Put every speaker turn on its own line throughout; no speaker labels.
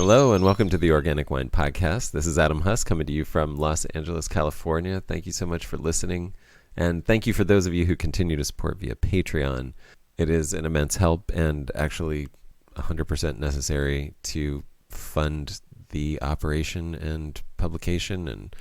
Hello and welcome to the Organic Wine Podcast. This is Adam Huss coming to you from Los Angeles, California. Thank you so much for listening. And thank you for those of you who continue to support via Patreon. It is an immense help and actually 100% necessary to fund the operation and publication and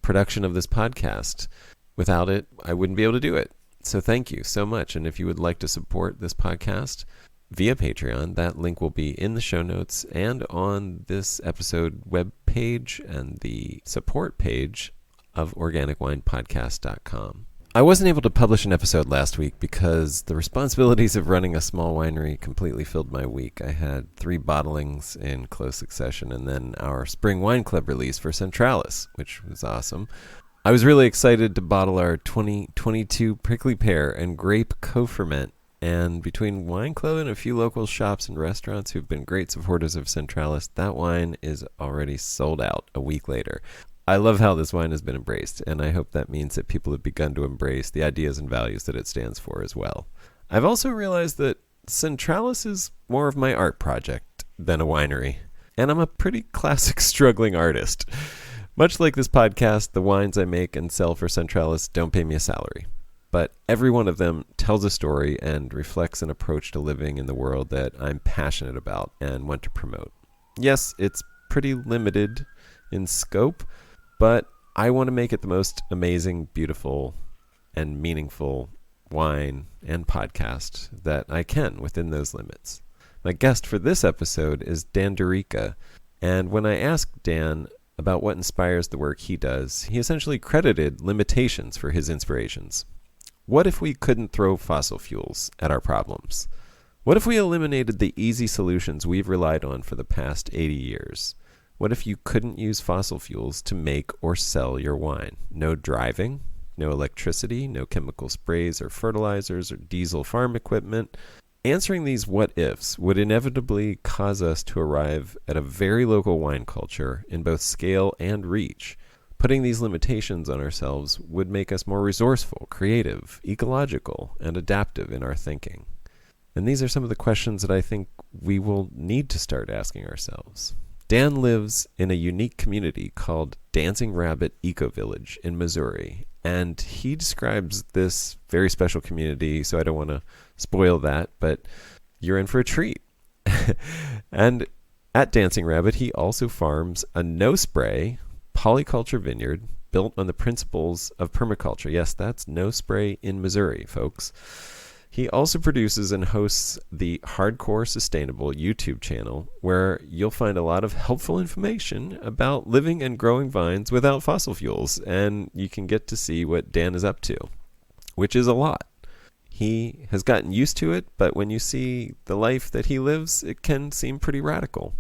production of this podcast. Without it, I wouldn't be able to do it. So thank you so much. And if you would like to support this podcast via Patreon, that link will be in the show notes and on this episode webpage and the support page of organicwinepodcast.com. I wasn't able to publish an episode last week because the responsibilities of running a small winery completely filled my week. I had 3 bottlings in close succession and then our Spring Wine Club release for Centralis, which was awesome. I was really excited to bottle our 2022 Prickly Pear and Grape Co-Ferment, and between Wine Club and a few local shops and restaurants who've been great supporters of Centralis, that wine is already sold out a week later. I love how this wine has been embraced, and I hope that means that people have begun to embrace the ideas and values that it stands for as well. I've also realized that Centralis is more of my art project than a winery, and I'm a pretty classic struggling artist. Much like this podcast, the wines I make and sell for Centralis don't pay me a salary. But every one of them tells a story and reflects an approach to living in the world that I'm passionate about and want to promote. Yes, it's pretty limited in scope, but I want to make it the most amazing, beautiful, and meaningful wine and podcast that I can within those limits. My guest for this episode is Dan Durica, and when I asked Dan about what inspires the work he does, he essentially credited limitations for his inspirations. What if we couldn't throw fossil fuels at our problems? What if we eliminated the easy solutions we've relied on for the past 80 years? What if you couldn't use fossil fuels to make or sell your wine? No driving, no electricity, no chemical sprays or fertilizers or diesel farm equipment. Answering these what-ifs would inevitably cause us to arrive at a very local wine culture in both scale and reach. Putting these limitations on ourselves would make us more resourceful, creative, ecological, and adaptive in our thinking. And these are some of the questions that I think we will need to start asking ourselves. Dan lives in a unique community called Dancing Rabbit Ecovillage in Missouri, and he describes this very special community, so I don't want to spoil that, but you're in for a treat. And at Dancing Rabbit, he also farms a no-spray polyculture vineyard built on the principles of permaculture. Yes, that's no spray in Missouri, folks. He also produces and hosts the Hardcore Sustainable YouTube channel, where you'll find a lot of helpful information about living and growing vines without fossil fuels, and you can get to see what Dan is up to, which is a lot. He has gotten used to it, but when you see the life that he lives, it can seem pretty radical.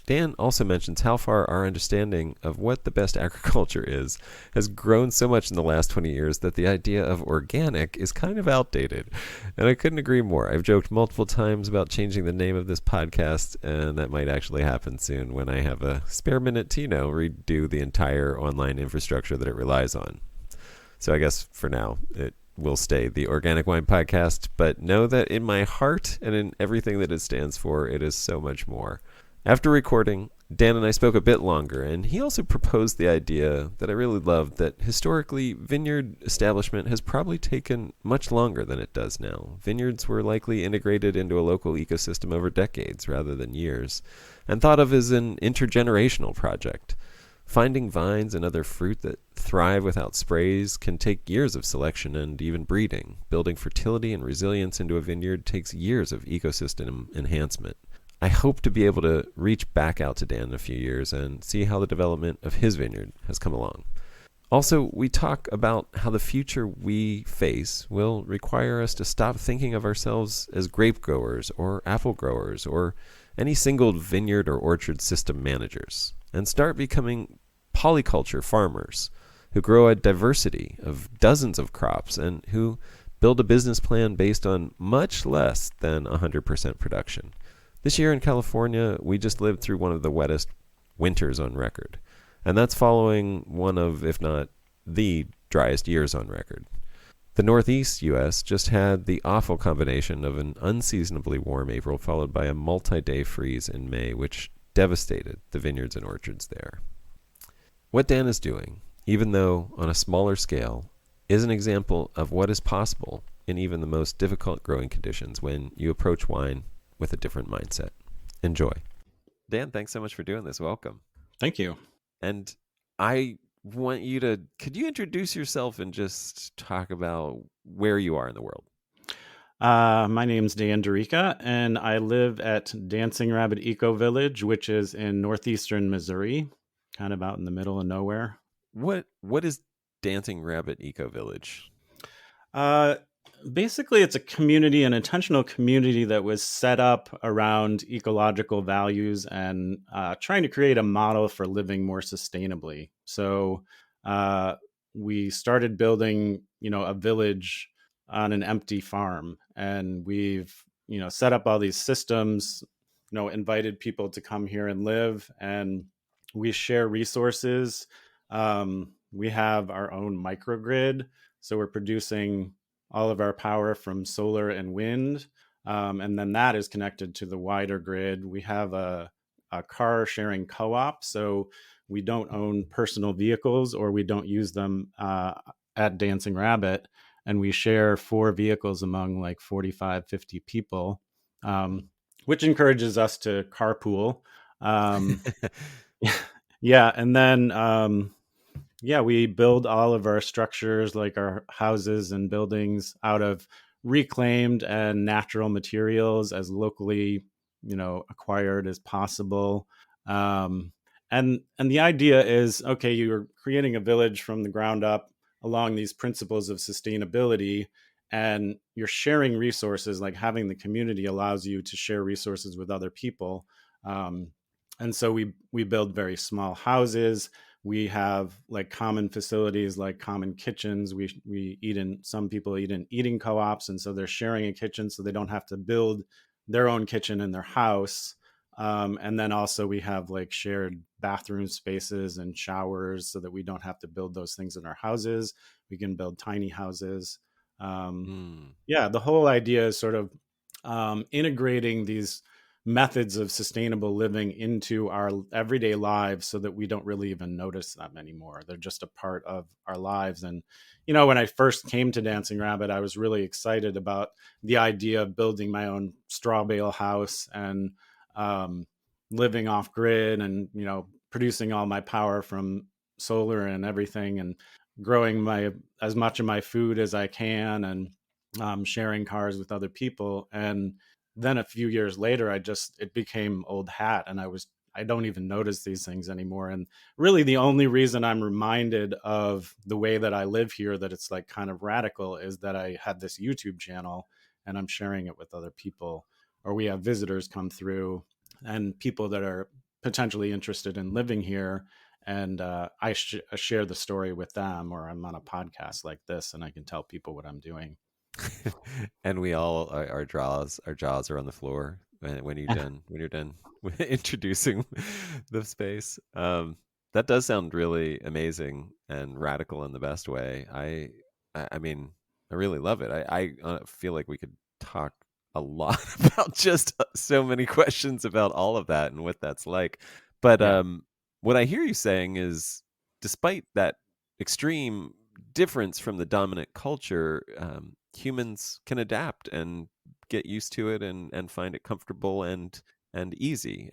Dan also mentions how far our understanding of what the best agriculture is has grown so much in the last 20 years that the idea of organic is kind of outdated. And I couldn't agree more. I've joked multiple times about changing the name of this podcast, and that might actually happen soon when I have a spare minute to, redo the entire online infrastructure that it relies on. So I guess for now, it will stay the Organic Wine Podcast, but know that in my heart and in everything that it stands for, it is so much more. After recording, Dan and I spoke a bit longer, and he also proposed the idea that I really loved, that historically, vineyard establishment has probably taken much longer than it does now. Vineyards were likely integrated into a local ecosystem over decades rather than years, and thought of as an intergenerational project. Finding vines and other fruit that thrive without sprays can take years of selection and even breeding. Building fertility and resilience into a vineyard takes years of ecosystem enhancement. I hope to be able to reach back out to Dan in a few years and see how the development of his vineyard has come along. Also, we talk about how the future we face will require us to stop thinking of ourselves as grape growers or apple growers or any single vineyard or orchard system managers, and start becoming polyculture farmers who grow a diversity of dozens of crops and who build a business plan based on much less than 100% production. This year in California, we just lived through one of the wettest winters on record, and that's following one of, if not the driest years on record. The Northeast U.S. just had the awful combination of an unseasonably warm April followed by a multi-day freeze in May, which devastated the vineyards and orchards there. What Dan is doing, even though on a smaller scale, is an example of what is possible in even the most difficult growing conditions when you approach wine with a different mindset. Enjoy. Dan, thanks so much for doing this. Welcome.
Thank you.
And I want you to, could you introduce yourself and just talk about where you are in the world?
My name's Dan Durica, and I live at Dancing Rabbit Ecovillage, which is in northeastern Missouri, kind of out in the middle of nowhere.
What is Dancing Rabbit Ecovillage?
Uh, Basically, it's a community, an intentional community that was set up around ecological values and trying to create a model for living more sustainably. So uh, we started building, a village on an empty farm, and we've, set up all these systems, invited people to come here and live, and we share resources. We have our own microgrid, so we're producing all of our power from solar and wind. And then that is connected to the wider grid. We have a car sharing co op. So we don't own personal vehicles, or we don't use them at Dancing Rabbit. And we share 4 vehicles among like 45, 50 people, which encourages us to carpool. Um, yeah. And then, we build all of our structures, like our houses and buildings, out of reclaimed and natural materials, as locally, acquired as possible. Um, and the idea is, okay, you're creating a village from the ground up along these principles of sustainability, and you're sharing resources. Like, having the community allows you to share resources with other people. Um, and so we build very small houses. We have like common facilities, like common kitchens. We eat in, some people eat in eating co-ops, and so they're sharing a kitchen, so they don't have to build their own kitchen in their house. And then also we have like shared bathroom spaces and showers, so that we don't have to build those things in our houses. We can build tiny houses. um,
Hmm.
yeah, the whole idea is sort of integrating these methods of sustainable living into our everyday lives, so that we don't really even notice them anymore. They're just a part of our lives. And, when I first came to Dancing Rabbit, I was really excited about the idea of building my own straw bale house and um, living off grid, and, producing all my power from solar and everything, and growing my as much of my food as I can, and sharing cars with other people. And then a few years later, it became old hat, and I don't even notice these things anymore. And really, the only reason I'm reminded of the way that I live here, that it's like kind of radical, is that I had this YouTube channel, and I'm sharing it with other people, or we have visitors come through, and people that are potentially interested in living here. And I share the story with them, or I'm on a podcast like this, and I can tell people what I'm doing.
And we all our jaws are on the floor when you're done introducing the space. That does sound really amazing and radical in the best way. I mean, I really love it. I feel like we could talk a lot about just so many questions about all of that and what that's like. But
Yeah.
what I hear you saying is, despite that extreme difference from the dominant culture, humans can adapt and get used to it and find it comfortable and easy,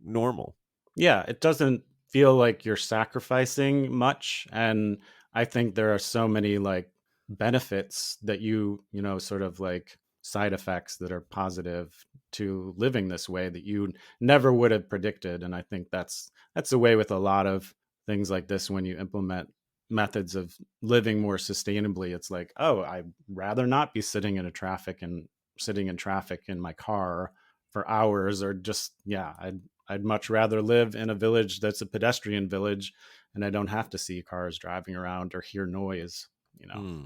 normal.
Yeah, it doesn't feel like you're sacrificing much. And I think there are so many like benefits that sort of like side effects that are positive to living this way, that you never would have predicted. And I think that's the way with a lot of things like this. When you implement methods of living more sustainably, it's like, oh, I'd rather not be sitting in traffic in my car for hours, or just, yeah, I'd much rather live in a village that's a pedestrian village, and I don't have to see cars driving around or hear noise, you know.
Hmm.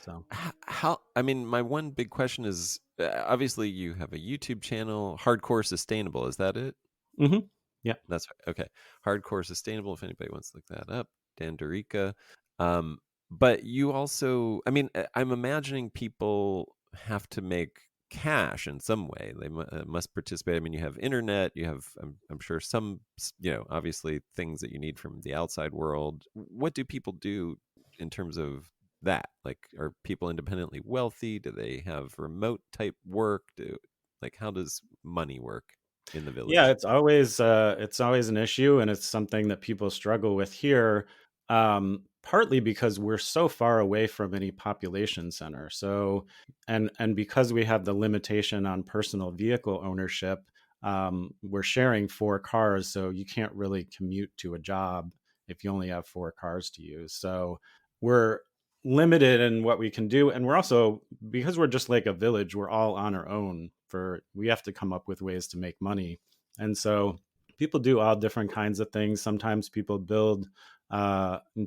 So,
How, I mean, my one big question is, obviously you have a YouTube channel, Hardcore Sustainable. Is that it?
hmm yeah.
That's right. Okay. Hardcore Sustainable, if anybody wants to look that up. Dan Durica. But you also, I mean, I'm imagining people have to make cash in some way. They must participate. I mean, you have internet, you have, I'm sure, some, obviously things that you need from the outside world. What do people do in terms of that? Like, are people independently wealthy? Do they have remote type work? How does money work in the
Yeah,
village?
it's always an issue, and it's something that people struggle with here. Partly because we're so far away from any population center. So, and because we have the limitation on personal vehicle ownership, we're sharing 4 cars, so you can't really commute to a job if you only have 4 cars to use. So we're limited in what we can do, and we're also, because we're just like a village, we're all on our own. For we have to come up with ways to make money, and so people do all different kinds of things. Sometimes people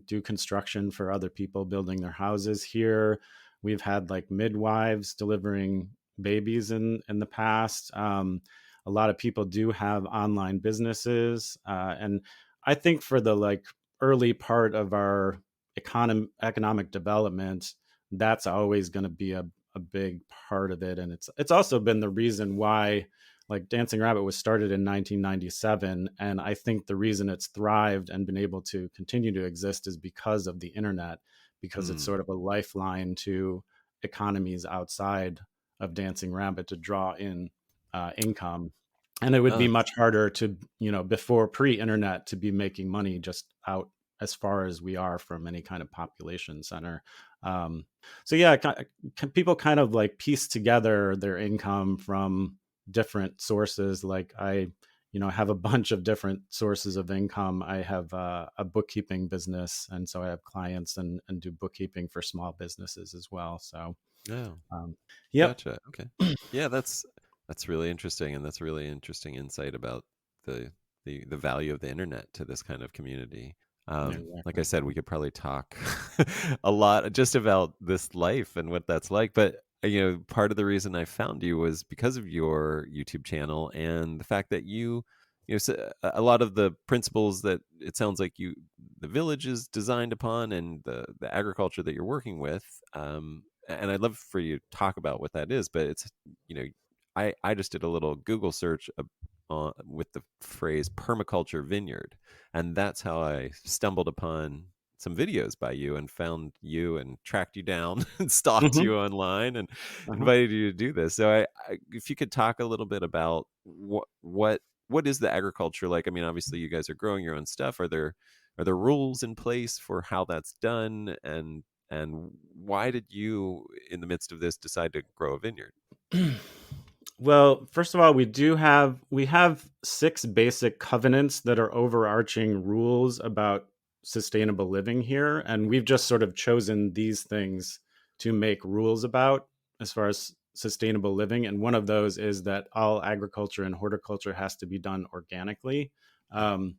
do construction for other people building their houses here. We've had like midwives delivering babies in the past. A lot of people do have online businesses, and I think for the like early part of our economic development, that's always going to be a big part of it, and it's also been the reason why like Dancing Rabbit was started in 1997, and I think the reason it's thrived and been able to continue to exist is because of the internet, because it's
Hmm.
sort of a lifeline to economies outside of Dancing Rabbit to draw in income. And it would be
Oh,
much harder to, before pre-internet, to be making money just out as far as we are from any kind of population center. Um, so yeah, people kind of like piece together their income from different sources. Like I, have a bunch of different sources of income. I have a bookkeeping business, and so I have clients and do bookkeeping for small businesses as well. So,
no.
um, yep.
Gotcha. Okay. Yeah, that's really interesting, and that's a really interesting insight about the the value of the internet to this kind of community.
Yeah,
Like I
exactly.
said, we could probably talk a lot just about this life and what that's like. But part of the reason I found you was because of your YouTube channel and the fact that a lot of the principles that it sounds like the village is designed upon, and the agriculture that you're working with. And I'd love for you to talk about what that is, but it's you know I just did a little Google search with the phrase permaculture vineyard, and that's how I stumbled upon some videos by you and found you and tracked you down and stalked
Hmm.
you online and
Uh-huh.
invited you to do this. So if you could talk a little bit about what is the agriculture like? I mean, obviously you guys are growing your own stuff. Are there rules in place for how that's done, and why did you, in the midst of this, decide to grow a vineyard?
Well, first of all, we have 6 basic covenants that are overarching rules about sustainable living here, and we've just sort of chosen these things to make rules about as far as sustainable living. And one of those is that all agriculture and horticulture has to be done organically. Um,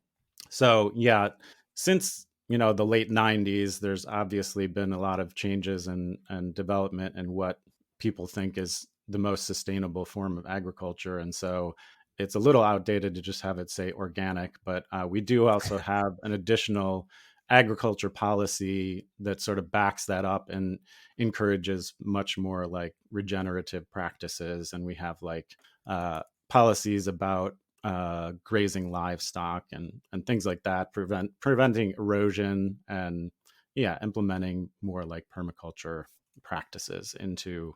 so yeah, since the late 90s, there's obviously been a lot of changes and development in what people think is the most sustainable form of agriculture. And so it's a little outdated to just have it say organic, but we do also have an additional agriculture policy that sort of backs that up and encourages much more like regenerative practices. And we have like policies about grazing livestock and things like that, preventing erosion, and yeah, implementing more like permaculture practices into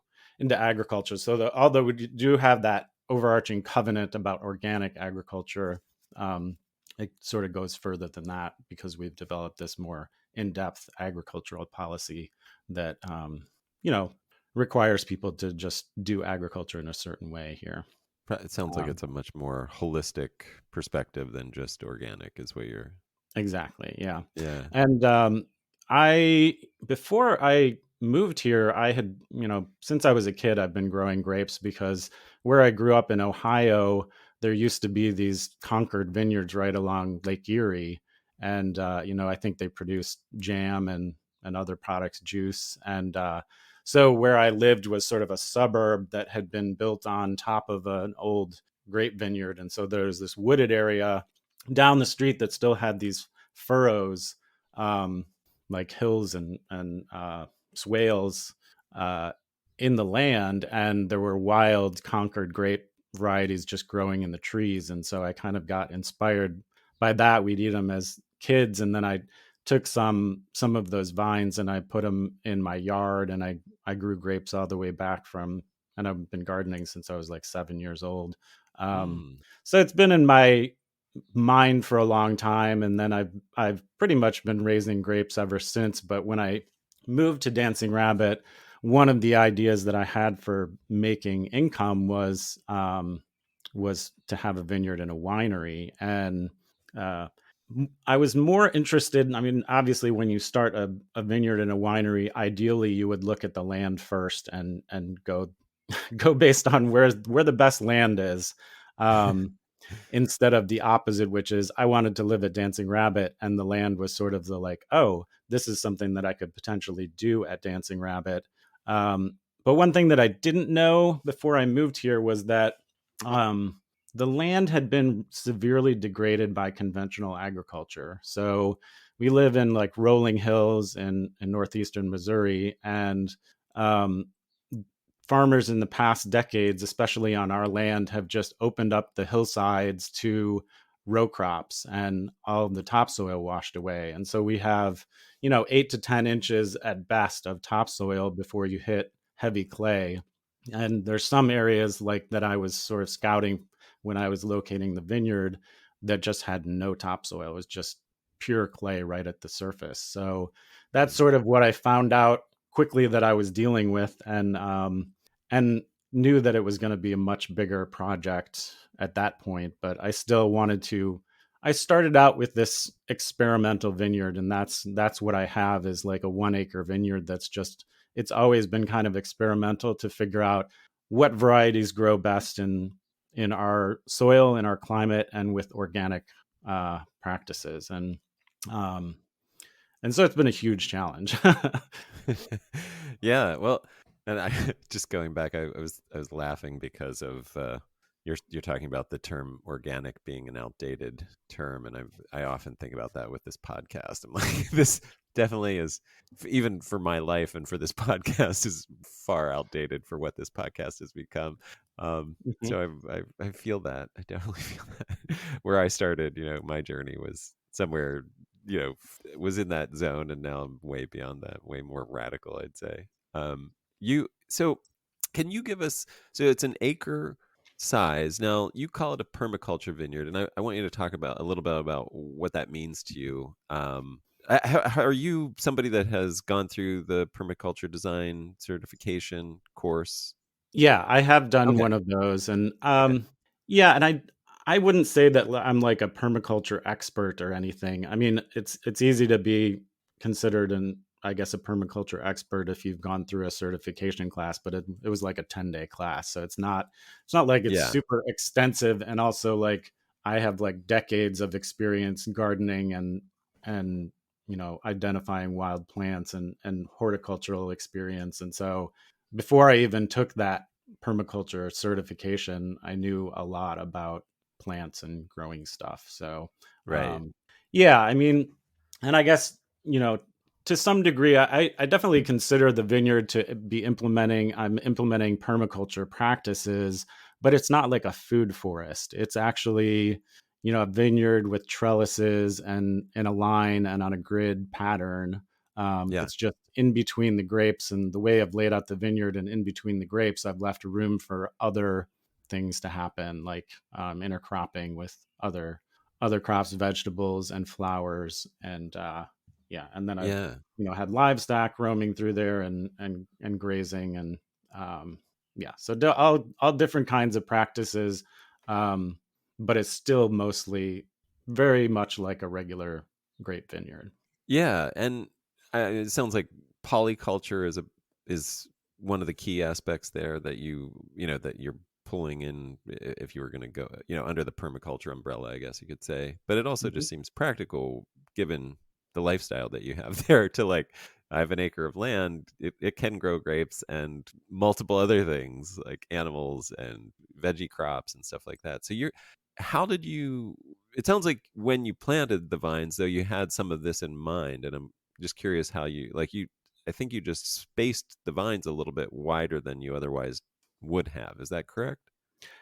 agriculture. So although we do have that overarching covenant about organic agriculture, it sort of goes further than that because we've developed this more in-depth agricultural policy that you know requires people to just do agriculture in a certain way here.
It sounds like
Um,
it's a much more holistic perspective than just organic, is what you're.
exactly, yeah.
Yeah.
And I before I moved here, I had, since I was a kid, I've been growing grapes because where I grew up in Ohio, there used to be these Concord vineyards right along Lake Erie, and I think they produced jam and other products, juice, and so where I lived was sort of a suburb that had been built on top of an old grape vineyard, and so there's this wooded area down the street that still had these furrows, um, like hills and swales uh, in the land, and there were wild Concord grape varieties just growing in the trees. And so I kind of got inspired by that. We'd eat them as kids, and then I took some of those vines and I put them in my yard, and I grew grapes all the way back from, and I've been gardening since I was like 7 years old. Um,
Mm.
so it's been in my mind for a long time, and then I've pretty much been raising grapes ever since. But when I moved to Dancing Rabbit, one of the ideas that I had for making income was to have a vineyard and a winery. And uh, I was more interested. I mean, obviously, when you start a vineyard and a winery, ideally you would look at the land first and go based on where the best land is. Um, Instead of the opposite, which is I wanted to live at Dancing Rabbit, and the land was sort of the like, oh, this is something that I could potentially do at Dancing Rabbit. But one thing that I didn't know before I moved here was that um, the land had been severely degraded by conventional agriculture. So we live in like rolling hills in northeastern Missouri, and um, farmers in the past decades, especially on our land, have just opened up the hillsides to row crops, and all of the topsoil washed away. And so we have, 8 to 10 inches at best of topsoil before you hit heavy clay. And there's some areas like that I was sort of scouting when I was locating the vineyard that just had no topsoil. It was just pure clay right at the surface. So that's sort of what I found out quickly that I was dealing with, and knew that it was going to be a much bigger project at that point. But I still wanted to. I started out with this experimental vineyard, and that's what I have, is like a 1 acre vineyard that's just, it's always been kind of experimental to figure out what varieties grow best in our soil, in our climate, and with organic practices. Um, and so it's been a huge challenge.
Yeah, well, and I just going back, I was laughing because of you're talking about the term organic being an outdated term, and I often think about that with this podcast. I'm like, this definitely is, even for my life and for this podcast, is far outdated for what this podcast has become.
Mhm.
So I feel that. I definitely feel that. Where I started, my journey was somewhere, was in that zone, and now I'm way beyond that, way more radical, I'd say. You so can you give us, so it's an acre size. Now you call it a permaculture vineyard, and I want you to talk about a little bit about what that means to you. Are you somebody that has gone through the permaculture design certification course?
Yeah, I have done
Okay.
one of those, and
Okay.
yeah, and I wouldn't say that I'm like a permaculture expert or anything. I mean, it's easy to be considered an, I guess, a permaculture expert if you've gone through a certification class, but it was like a 10-day class, so it's not like it's
Yeah.
super extensive. And also, like, I have like decades of experience gardening and identifying wild plants and horticultural experience, and so before I even took that permaculture certification, I knew a lot about plants and growing stuff. So,
Right.
um, yeah, I mean, and I guess, you know, to some degree, I definitely consider the vineyard to be I'm implementing permaculture practices, but it's not like a food forest. It's actually, a vineyard with trellises and in a line and on a grid pattern.
Yeah.
It's just in between the grapes, and the way I've laid out the vineyard and in between the grapes, I've left room for other things to happen, like intercropping with other crops, vegetables, and flowers, and yeah, and then I've
Yeah.
had livestock roaming through there and grazing, and um, yeah, so all different kinds of practices, um, but it's still mostly very much like a regular grape vineyard.
Yeah, and it sounds like polyculture is one of the key aspects there that that you're pulling in, if you were going to go, under the permaculture umbrella, I guess you could say. But it also
Mhm.
just seems practical given the lifestyle that you have there, to like, I have an acre of land, it can grow grapes and multiple other things like animals and veggie crops and stuff like that. So how did you, it sounds like when you planted the vines, though, you had some of this in mind, and I'm just curious how you, like, I think you just spaced the vines a little bit wider than you otherwise would have. Is that correct?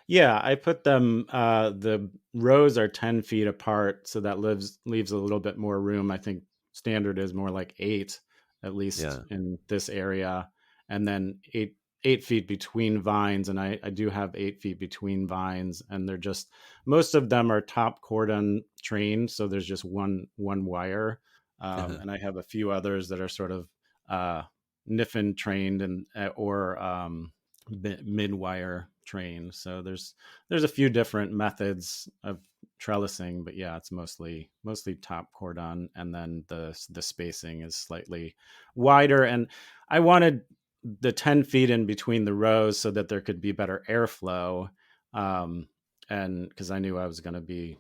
Yeah, I put them. The rows are 10 feet apart, so that leaves a little bit more room. I think standard is more like eight, at least
Yeah.
in this area, and then eight feet between vines. And I do have 8 feet between vines, and they're just most of them are top cordon trained, so there's just one wire, and I have a few others that are sort of uh, Niffin trained and or mid wire trained. So there's a few different methods of trellising, but yeah, it's mostly top cordon, and then the spacing is slightly wider. And I wanted the 10 feet in between the rows so that there could be better airflow, um, and because I knew I was going to be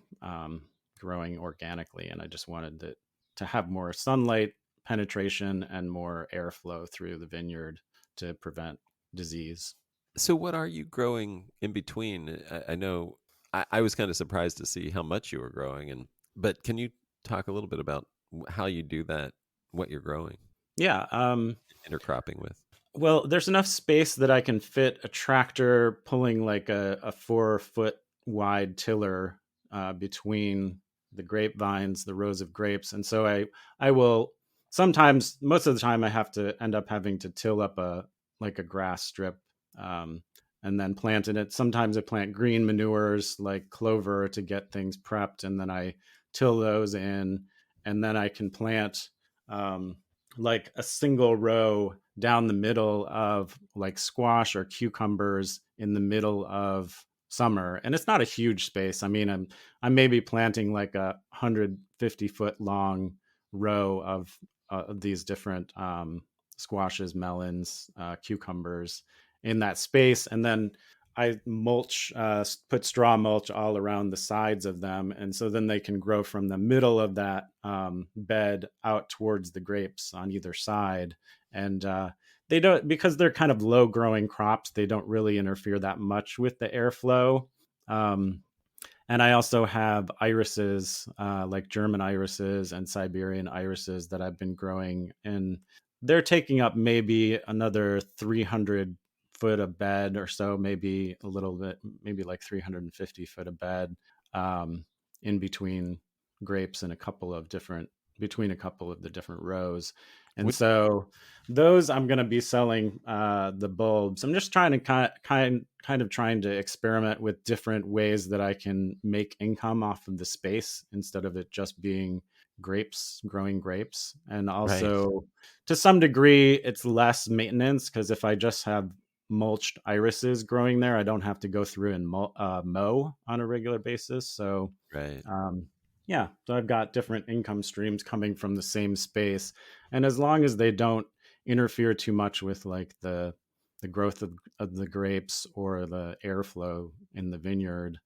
growing organically, and I just wanted it to have more sunlight penetration and more airflow through the vineyard to prevent disease.
So what are you growing in between? I know I was kind of surprised to see how much you were growing, and but can you talk a little bit about how you do that, what you're growing,
Yeah.
intercropping with?
Well, there's enough space that I can fit a tractor pulling like a 4 foot wide tiller between the grapevines, the rows of grapes. And so I will sometimes, most of the time, I have to end up having to till up a grass strip, um, and then plant in it. Sometimes I plant green manures like clover to get things prepped, and then I till those in, and then I can plant um, like a single row down the middle of like squash or cucumbers in the middle of summer. And it's not a huge space. I mean, I'm maybe planting like 150-foot long row of these different squashes, melons, cucumbers in that space. And then I mulch, put straw mulch all around the sides of them, and so then they can grow from the middle of that bed out towards the grapes on either side. And they don't, because they're kind of low growing crops. They don't really interfere that much with the airflow. Um, and I also have irises, like German irises and Siberian irises that I've been growing, and they're taking up maybe another 300 foot of bed or so, maybe a little bit, maybe like 350 foot of bed, um, in between grapes and between a couple of the different rows. And
Would
so those I'm going to be selling the bulbs. I'm just trying to kind of trying to experiment with different ways that I can make income off of the space instead of it just being growing grapes. And
right,
also to some degree it's less maintenance, because if I just have mulched irises growing there, I don't have to go through and mow on a regular basis. So
right,
um, yeah, so I've got different income streams coming from the same space, and as long as they don't interfere too much with like the growth of the grapes or the airflow in the vineyard,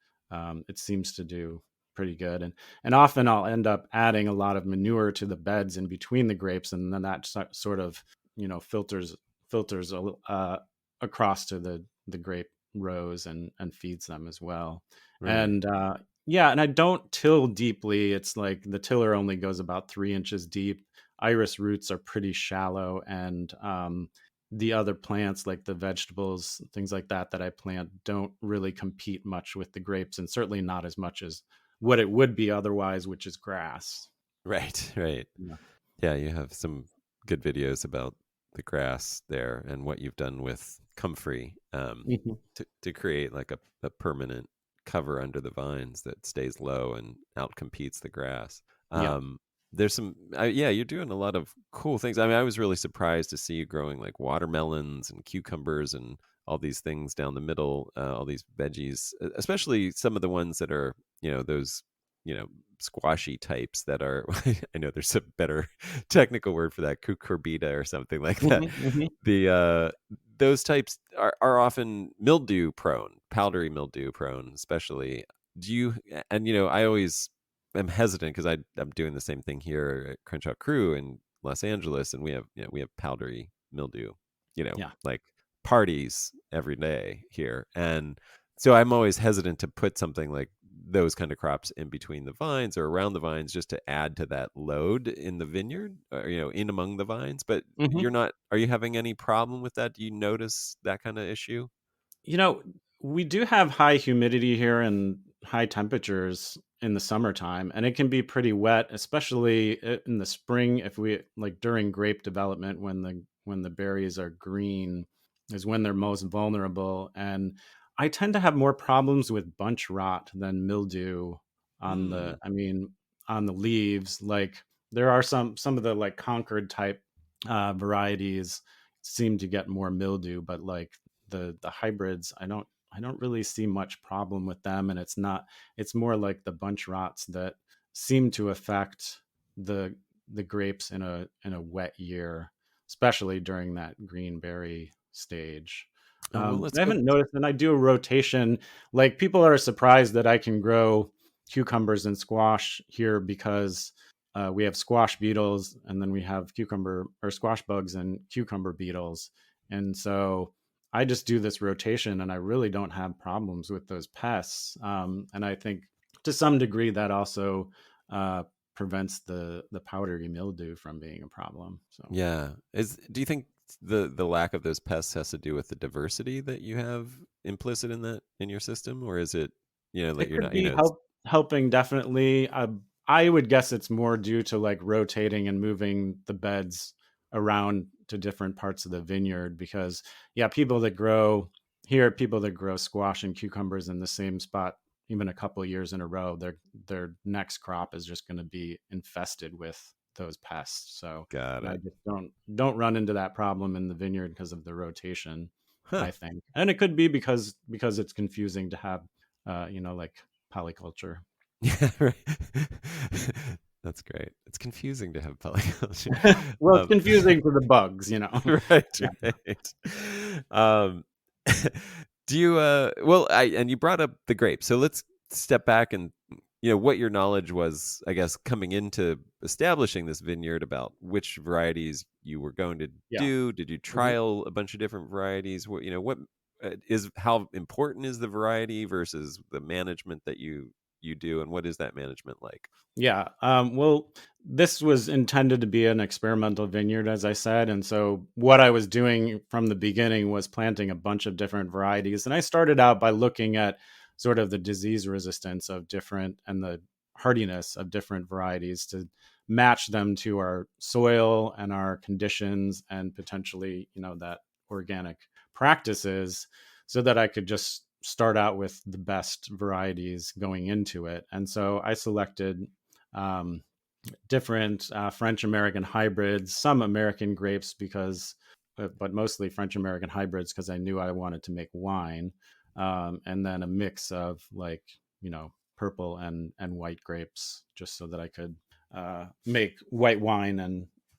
it seems to do pretty good. And often I'll end up adding a lot of manure to the beds in between the grapes, and then that sort of filters across to the grape rows and feeds them as well.
right,
And yeah, and I don't till deeply. It's like the tiller only goes about 3 inches deep. Iris roots are pretty shallow, and the other plants, like the vegetables, things like that I plant, don't really compete much with the grapes, and certainly not as much as what it would be otherwise, which is grass.
right, right.
Yeah.
Yeah, you have some good videos about the grass there and what you've done with comfrey,
Mhm.
to create like a permanent cover under the vines that stays low and outcompetes the grass.
Yeah.
Um, there's some, yeah, you're doing a lot of cool things. I mean, I was really surprised to see you growing like watermelons and cucumbers and all these things down the middle, all these veggies, especially some of the ones that are, those, you know, squashy types that are, I know there's a better technical word for that, cucurbita or something like that.
Hmm. Hmm.
The those types are often mildew prone, powdery mildew prone, especially. Do you, and I always am hesitant because I'm doing the same thing here at Crenshaw Crew in Los Angeles, and we have powdery mildew,
Yeah.
like parties every day here, and so I'm always hesitant to put something like those kind of crops in between the vines or around the vines just to add to that load in the vineyard, or, in among the vines. But
Mhm.
you're not, are you having any problem with that? Do you notice that kind of issue?
You know, we do have high humidity here and high temperatures in the summertime, and it can be pretty wet, especially in the spring. If we like during grape development, when the berries are green, is when they're most vulnerable. And I tend to have more problems with bunch rot than mildew on
Hmm.
the, I mean, on the leaves. Like there are some of the like Concord type varieties seem to get more mildew, but like the hybrids, I don't really see much problem with them. And it's more like the bunch rots that seem to affect the the grapes in a wet year, especially during that green berry stage.
Oh, well, let's
I
go.
haven't noticed, and I do a rotation. Like people are surprised that I can grow cucumbers and squash here because we have squash beetles, and then we have cucumber or squash bugs and cucumber beetles. And so I just do this rotation, and I really don't have problems with those pests. And I think to some degree that also uh, prevents the powdery mildew from being a problem. So
Yeah. Do you think the lack of those pests has to do with the diversity that you have implicit in that in your system, or is it, that
it
you're
could
not,
be helping definitely. I would guess it's more due to like rotating and moving the beds around to different parts of the vineyard because yeah, people that grow squash and cucumbers in the same spot even a couple of years in a row, their next crop is just going to be infested with those pests. So
got
I
it?
just don't run into that problem in the vineyard because of the rotation,
Huh.
I think. And it could be because it's confusing to have like polyculture.
Yeah, right. That's great. It's confusing to have polyculture.
Well, it's
Um,
confusing for the bugs.
right,
Yeah.
right. Um, do you well, I and you brought up the grapes. So let's step back and what your knowledge was, I guess, coming into establishing this vineyard about which varieties you were going to
Yeah.
do. Did you
Mhm.
trial a bunch of different varieties? What is how important is the variety versus the management that you do, and what is that management like?
Yeah. Well, this was intended to be an experimental vineyard, as I said. And so, what I was doing from the beginning was planting a bunch of different varieties. And I started out by looking at sort of the disease resistance of different and the hardiness of different varieties to match them to our soil and our conditions and potentially, that organic practices so that I could just start out with the best varieties going into it. And so I selected um, different French American hybrids, some American grapes but mostly French American hybrids because I knew I wanted to make wine, and then a mix of like purple and white grapes just so that I could make white wine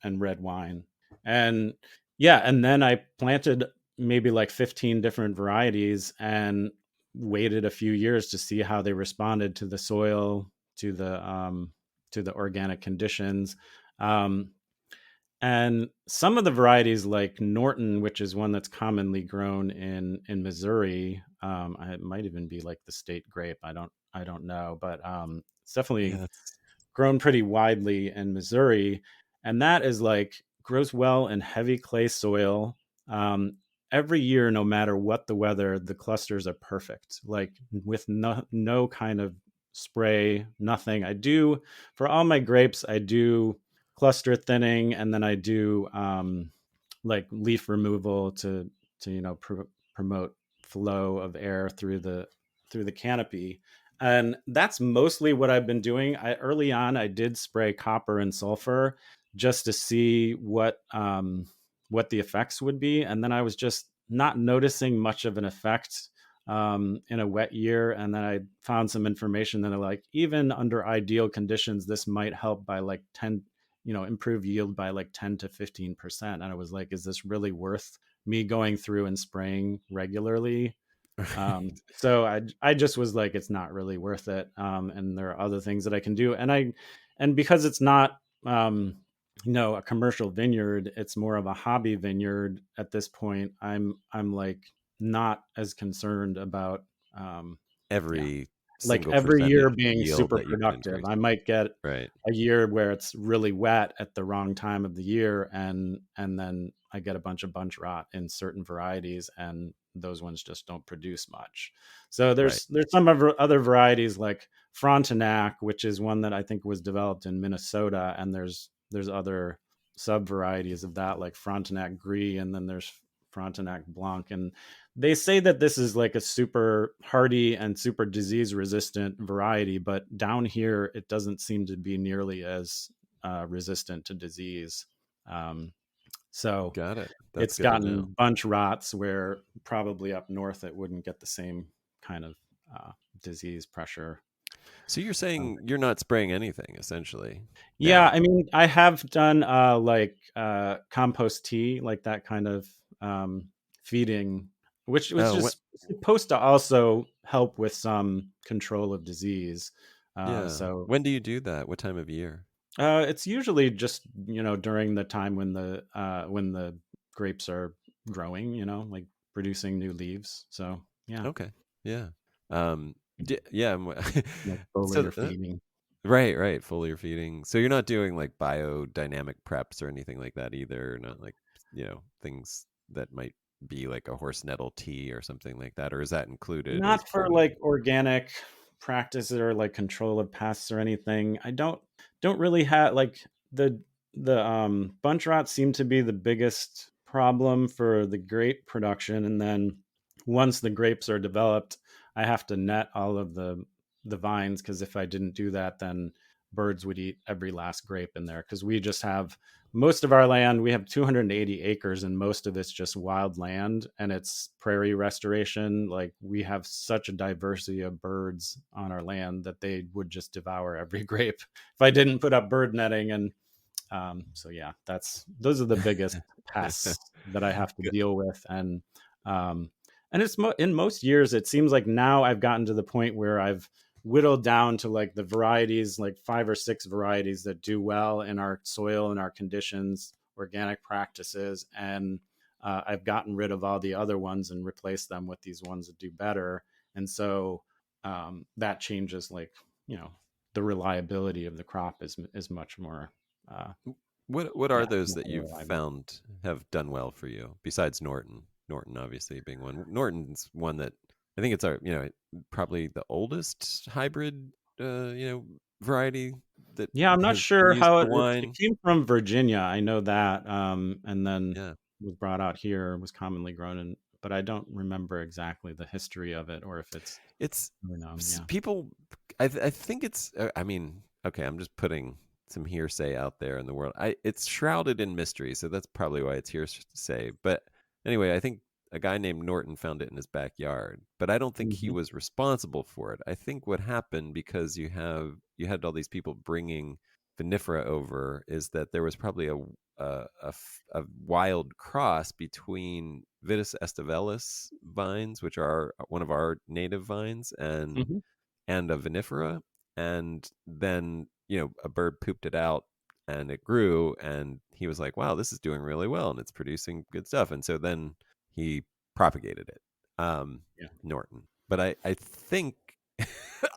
and red wine. And yeah, and then I planted maybe like 15 different varieties and waited a few years to see how they responded to the soil, to the organic conditions. Um, and some of the varieties, like Norton, which is one that's commonly grown in Missouri, it might even be like the state grape. I don't know, but it's
Yeah,
definitely
that's
grown pretty widely in Missouri, and that is like grows well in heavy clay soil. Every year, no matter what the weather, the clusters are perfect. Like with no kind of spray, nothing. I do for all my grapes. I do cluster thinning, and then I do like leaf removal to promote flow of air through the canopy. And that's mostly what I've been doing. Early on I did spray copper and sulfur just to see what the effects would be, and then I was just not noticing much of an effect in a wet year. And then I found some information that are like even under ideal conditions this might help by like 10, improve yield by like 10 to 15%. And I was like, is this really worth me going through and spraying regularly? So I just was like, it's not really worth it. And there are other things that I can do. And because it's not, a commercial vineyard, it's more of a hobby vineyard at this point. I'm like not as concerned about, um, yeah,
every
like
single
every
percentage
year being
yield
super
that you can
productive.
increase.
I might get
Right.
a year where it's really wet at the wrong time of the year, and then I get a bunch of bunch rot in certain varieties, and those ones just don't produce much. So
Right.
there's some other varieties like Frontenac, which is one that I think was developed in Minnesota, and there's other sub varieties of that like Frontenac Gris, and then there's Frontenac Blanc, and they say that this is like a super hardy and super disease resistant variety, but down here it doesn't seem to be nearly as resistant to disease. Um, so
Got it. That's
it's
good to know.
gotten bunch rots where probably up north it wouldn't get the same kind of uh, disease pressure.
So you're
Um,
saying you're not spraying anything essentially
yeah,
now?
I mean, I have done like compost tea, like that kind of feeding, which was
Oh,
just supposed to also help with some control of disease.
yeah.
So
When do you do that? What time of year?
it's usually just during the time when the grapes are growing, like producing new leaves. So yeah,
Okay. Yeah. Yeah.
like
So
foliar feeding.
right, right. Foliar feeding. So you're not doing like biodynamic preps or anything like that either. Not like things that might be like a horse nettle tea or something like that, or is that included as
Not for
part of?
like organic practices or like control of pests or anything. I don't really have like the bunch rot seem to be the biggest problem for the grape production, and then once the grapes are developed, I have to net all of the vines, because if I didn't do that, then birds would eat every last grape in there, because we just have most of our land. We have 280 acres, and most of it's just wild land, and it's prairie restoration. Like, we have such a diversity of birds on our land that they would just devour every grape if I didn't put up bird netting. And so yeah, those are the biggest pests that I have to
Good.
deal with. Um, and it's in most years it seems like now I've gotten to the point where I've whittled down to like the varieties, like 5 or 6 varieties that do well in our soil and our conditions, organic practices, and I've gotten rid of all the other ones and replaced them with these ones that do better. And so that changes, like, the reliability of the crop is much more uh,
What are
yeah,
those
more
that you've
reliable.
found have done well for you besides Norton? Norton obviously being one. Norton's one that I think it's our, probably the oldest hybrid, variety that
Yeah, I'm not
has been
sure
used
how
for
it
wine.
came from Virginia. I know that, and then
Yeah.
was brought out here, was commonly grown in, but I don't remember exactly the history of it or if it's
It's
Yeah.
people. I think it's. I mean, okay. I'm just putting some hearsay out there in the world. It's shrouded in mystery, so that's probably why it's hearsay. But anyway, I think a guy named Norton found it in his backyard, but I don't think he
Hmm.
was responsible for it. I think what happened, because you had all these people bringing vinifera over, is that there was probably a wild cross between Vitis estivalis vines, which are one of our native vines,
Hmm.
and a vinifera, and then a bird pooped it out and it grew, and he was like, wow, this is doing really well and it's producing good stuff, and so then he propagated it,
Yeah.
Norton. But I think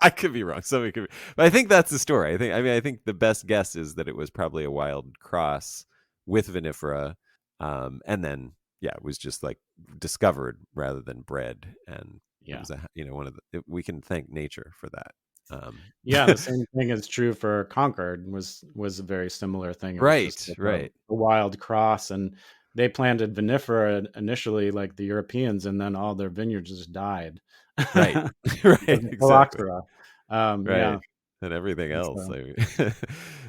I could be wrong. Somebody could be, but I think that's the story. I think the best guess is that it was probably a wild cross with vinifera, and then yeah, it was just like discovered rather than bred, and it
Yeah.
was one of we can thank nature for that. Um,
Yeah, the same thing is true for Concord. Was a very similar thing. It was just
right,
like
right,
a wild cross, and they planted vinifera initially, like the Europeans, and then all their vineyards just died
right,
because
right,
of
exactly,
phylloxera.
right,
Yeah,
and everything
and
else.
so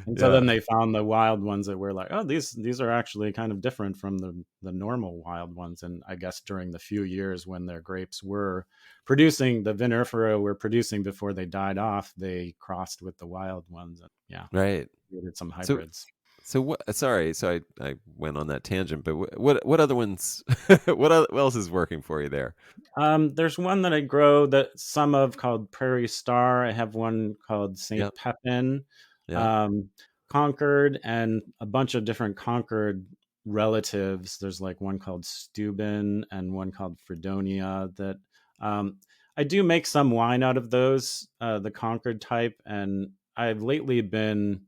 and so
Yeah,
then they found the wild ones that were like, oh, these are actually kind of different from the normal wild ones. And I guess during the few years when their grapes were producing, the vinifera were producing before they died off, they crossed with the wild ones, and yeah,
right.
created some
So
hybrids.
So what? Sorry, so I went on that tangent, but what other ones? What else is working for you there?
There's one that I grow that some of called Prairie Star. I have one called Saint
Yep,
Pepin,
yep.
um, Concord, and a bunch of different Concord relatives. There's like one called Steuben and one called Fredonia that um, I do make some wine out of those, the Concord type, and I've lately been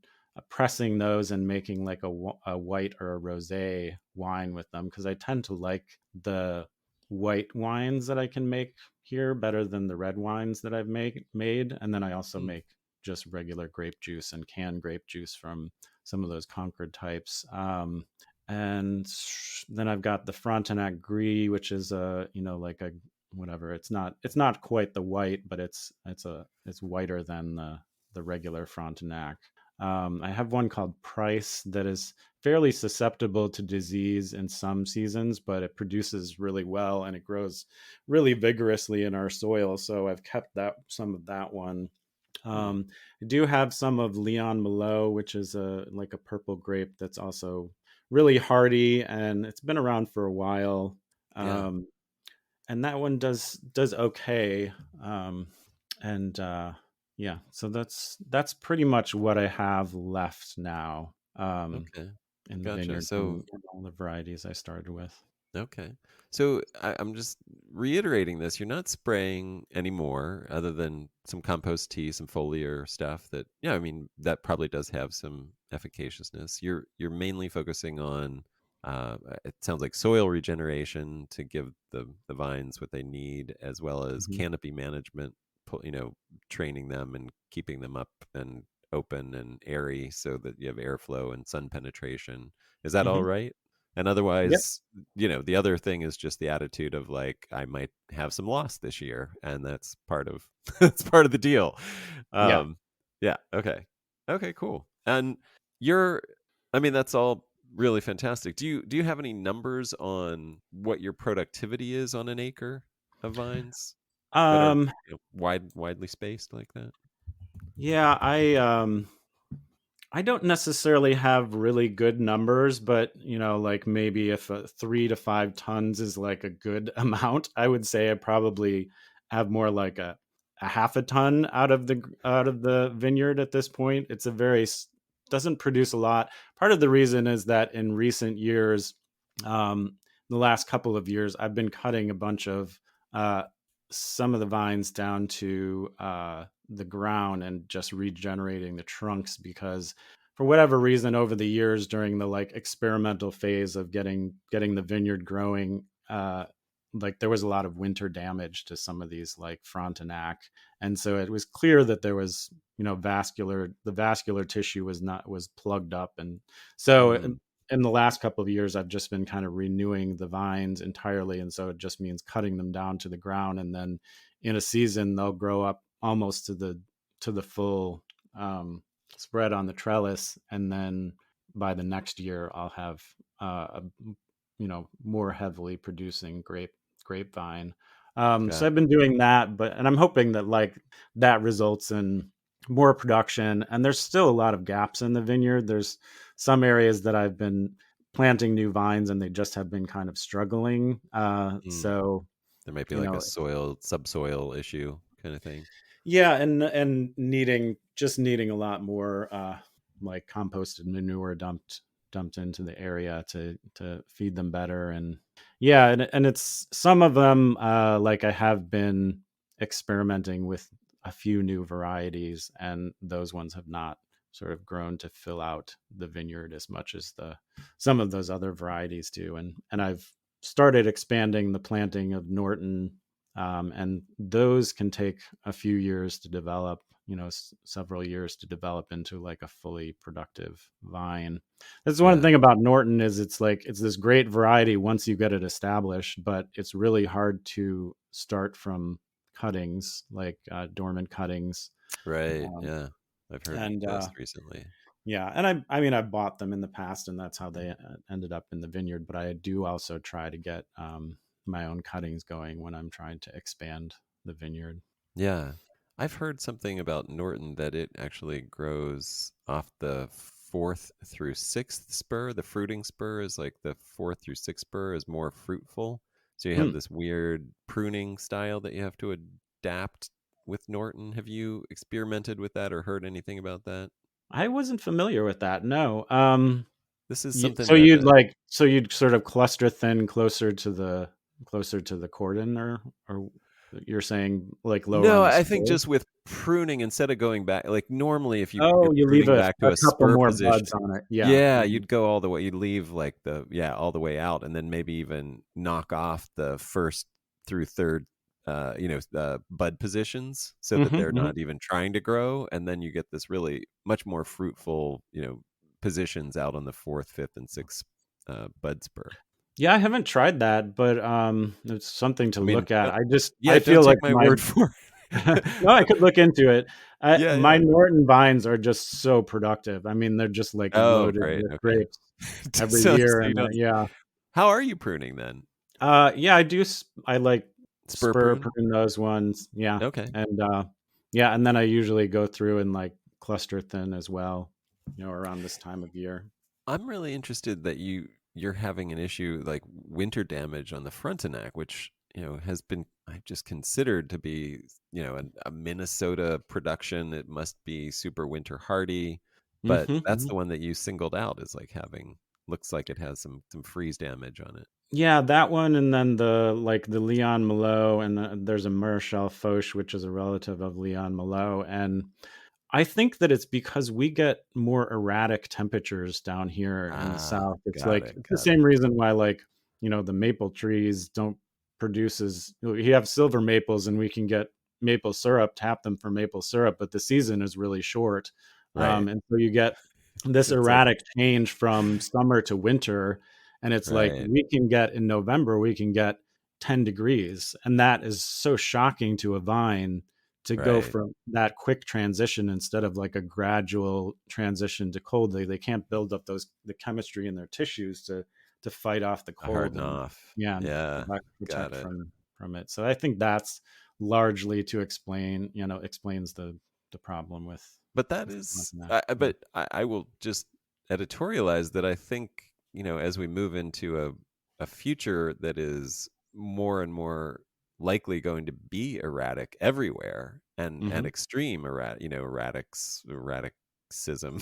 pressing those and making like a white or a rosé wine with them because I tend to like the white wines that I can make here better than the red wines that I've made. And then I also
Mm,
make just regular grape juice and canned grape juice from some of those Concord types. And then I've got the Frontenac Gris, which is a, like a whatever. It's not quite the white, but it's whiter than the regular Frontenac. I have one called Price that is fairly susceptible to disease in some seasons, but it produces really well and it grows really vigorously in our soil. So I've kept some of that one.
mm,
I do have some of Leon Malo, which is like a purple grape that's also really hardy and it's been around for a while.
yeah.
Um, and that one does okay. Um, and Yeah, so that's pretty much what I have left now,
Okay.
in the
Gotcha.
vineyard
So,
from all the varieties I started with.
okay. So I'm just reiterating this. You're not spraying anymore, other than some compost tea, some foliar stuff that, yeah, I mean, that probably does have some efficaciousness. You're mainly focusing on, it sounds like soil regeneration to give the vines what they need, as well as
Mhm.
canopy management, training them and keeping them up and open and airy so that you have airflow and sun penetration. Is that all
Mhm.
right? And
Yep.
otherwise, the other thing is just the attitude of like, I might have some loss this year, and that's part of that's part of the deal.
Yeah.
um yeah, okay, okay, cool. And you're, I mean, that's all really fantastic. Do you have any numbers on what your productivity is on an acre of vines that are,
Um,
widely spaced like that?
yeah, I don't necessarily have really good numbers, but like maybe if 3 to 5 tons is like a good amount, I would say I probably have more like a half a ton out of the vineyard at this point. It's a very doesn't produce a lot. Part of the reason is that in recent years, the last couple of years, I've been cutting a bunch of uh, some of the vines down to the ground and just regenerating the trunks because for whatever reason over the years during the like experimental phase of getting the vineyard growing, like there was a lot of winter damage to some of these like Frontenac, and so it was clear that there was the vascular tissue was plugged up, and so
Mm,
in the last couple of years I've just been kind of renewing the vines entirely, and so it just means cutting them down to the ground, and then in a season they'll grow up almost to the full spread on the trellis, and then by the next year I'll have a more heavily producing grapevine. So I've been
gotcha.
doing that, and I'm hoping that like that results in more production. And there's still a lot of gaps in the vineyard. There's some areas that I've been planting new vines and they just have been kind of struggling.
Mm.
So
There might be
you
like a
know,
subsoil issue kind of thing.
yeah, and needing a lot more like composted manure dumped into the area to feed them better. And yeah, and it's some of them, like I have been experimenting with a few new varieties, and those ones have not sort of grown to fill out the vineyard as much as the some of those other varieties do. And I've started expanding the planting of Norton, and those can take a few years to develop, several years to develop into like a fully productive vine. That's one
Yeah.
thing about Norton is it's like it's this great variety once you get it established, but it's really hard to start from cuttings, like dormant cuttings.
Right.
um,
Yeah. I've heard
and
this recently.
Yeah, and I mean I bought them in the past, and that's how they ended up in the vineyard. But I do also try to get my own cuttings going when I'm trying to expand the vineyard.
Yeah. I've heard something about Norton that it actually grows off the fourth through sixth spur. The fruiting spur is like the fourth through sixth spur is more fruitful. So you have
Hmm.
this weird pruning style that you have to adapt with Norton. Have you experimented with that or heard anything about that?
I wasn't familiar with that. No.
This is
Y
something
so
that,
you'd sort of cluster thin closer to the cordon, or you're saying like lower
No,
on the
I think
spur?
just with pruning, instead of going back, like normally if
Oh,
you're
you leave
pruning back to
a
a
couple
spur
more
position,
buds on it. Yeah.
yeah,
Mhm.
you'd go all the way. You'd leave like all the way out, and then maybe even knock off the first through third, bud positions, so that
Mhm,
they're
mhm.
not even trying to grow, and then you get this really much more fruitful, positions out on the fourth, fifth, and sixth bud spur.
Yeah, I haven't tried that, but it's something to
I mean,
look at.
yeah,
I
don't
feel like
take my
my
word for it.
no, I could look into it.
Yeah,
My
yeah.
Norton vines are just so productive. I mean, they're just like
Oh,
loaded
great.
with
Okay.
grapes every
So
year,
you
and
don't.
yeah,
How are you pruning then?
yeah, I do. I like
Spur
spur
prune?
prune those ones. Yeah,
Okay.
and yeah, and then I usually go through and like cluster thin as well. Around this time of year.
I'm really interested that you're having an issue like winter damage on the Frontenac, which has been I've just considered to be a Minnesota production. It must be super winter hardy, but that's
Hmm.
the one that you singled out as like having looks like it has some freeze damage on it.
Yeah, that one, and then the Leon Malo, and there's a Marechal Foch, which is a relative of Leon Malo, and I think that it's because we get more erratic temperatures down here in the
Ah,
south. It's
got
like
it,
it's the
got it.
same reason why the maple trees don't produce as we have silver maples and we can get maple syrup, tap them for maple syrup, but the season is really short.
Right.
And so you get this
It's like
erratic change from summer to winter. And it's like
right,
we can get in November, we can get 10 degrees. And that is so shocking to a vine to go
right.
from that quick transition instead of like a gradual transition to cold. They can't build up the chemistry in their tissues to fight off the cold
Harden
and
off.
yeah, and
Yeah, got
protect
it.
from it. So I think that's largely to explains the problem
But that
with
is,
Frontenac. Yeah.
but I will just editorialize that I think, as we move into a future that is more and more likely going to be erratic everywhere and
Hmm.
extreme erraticism,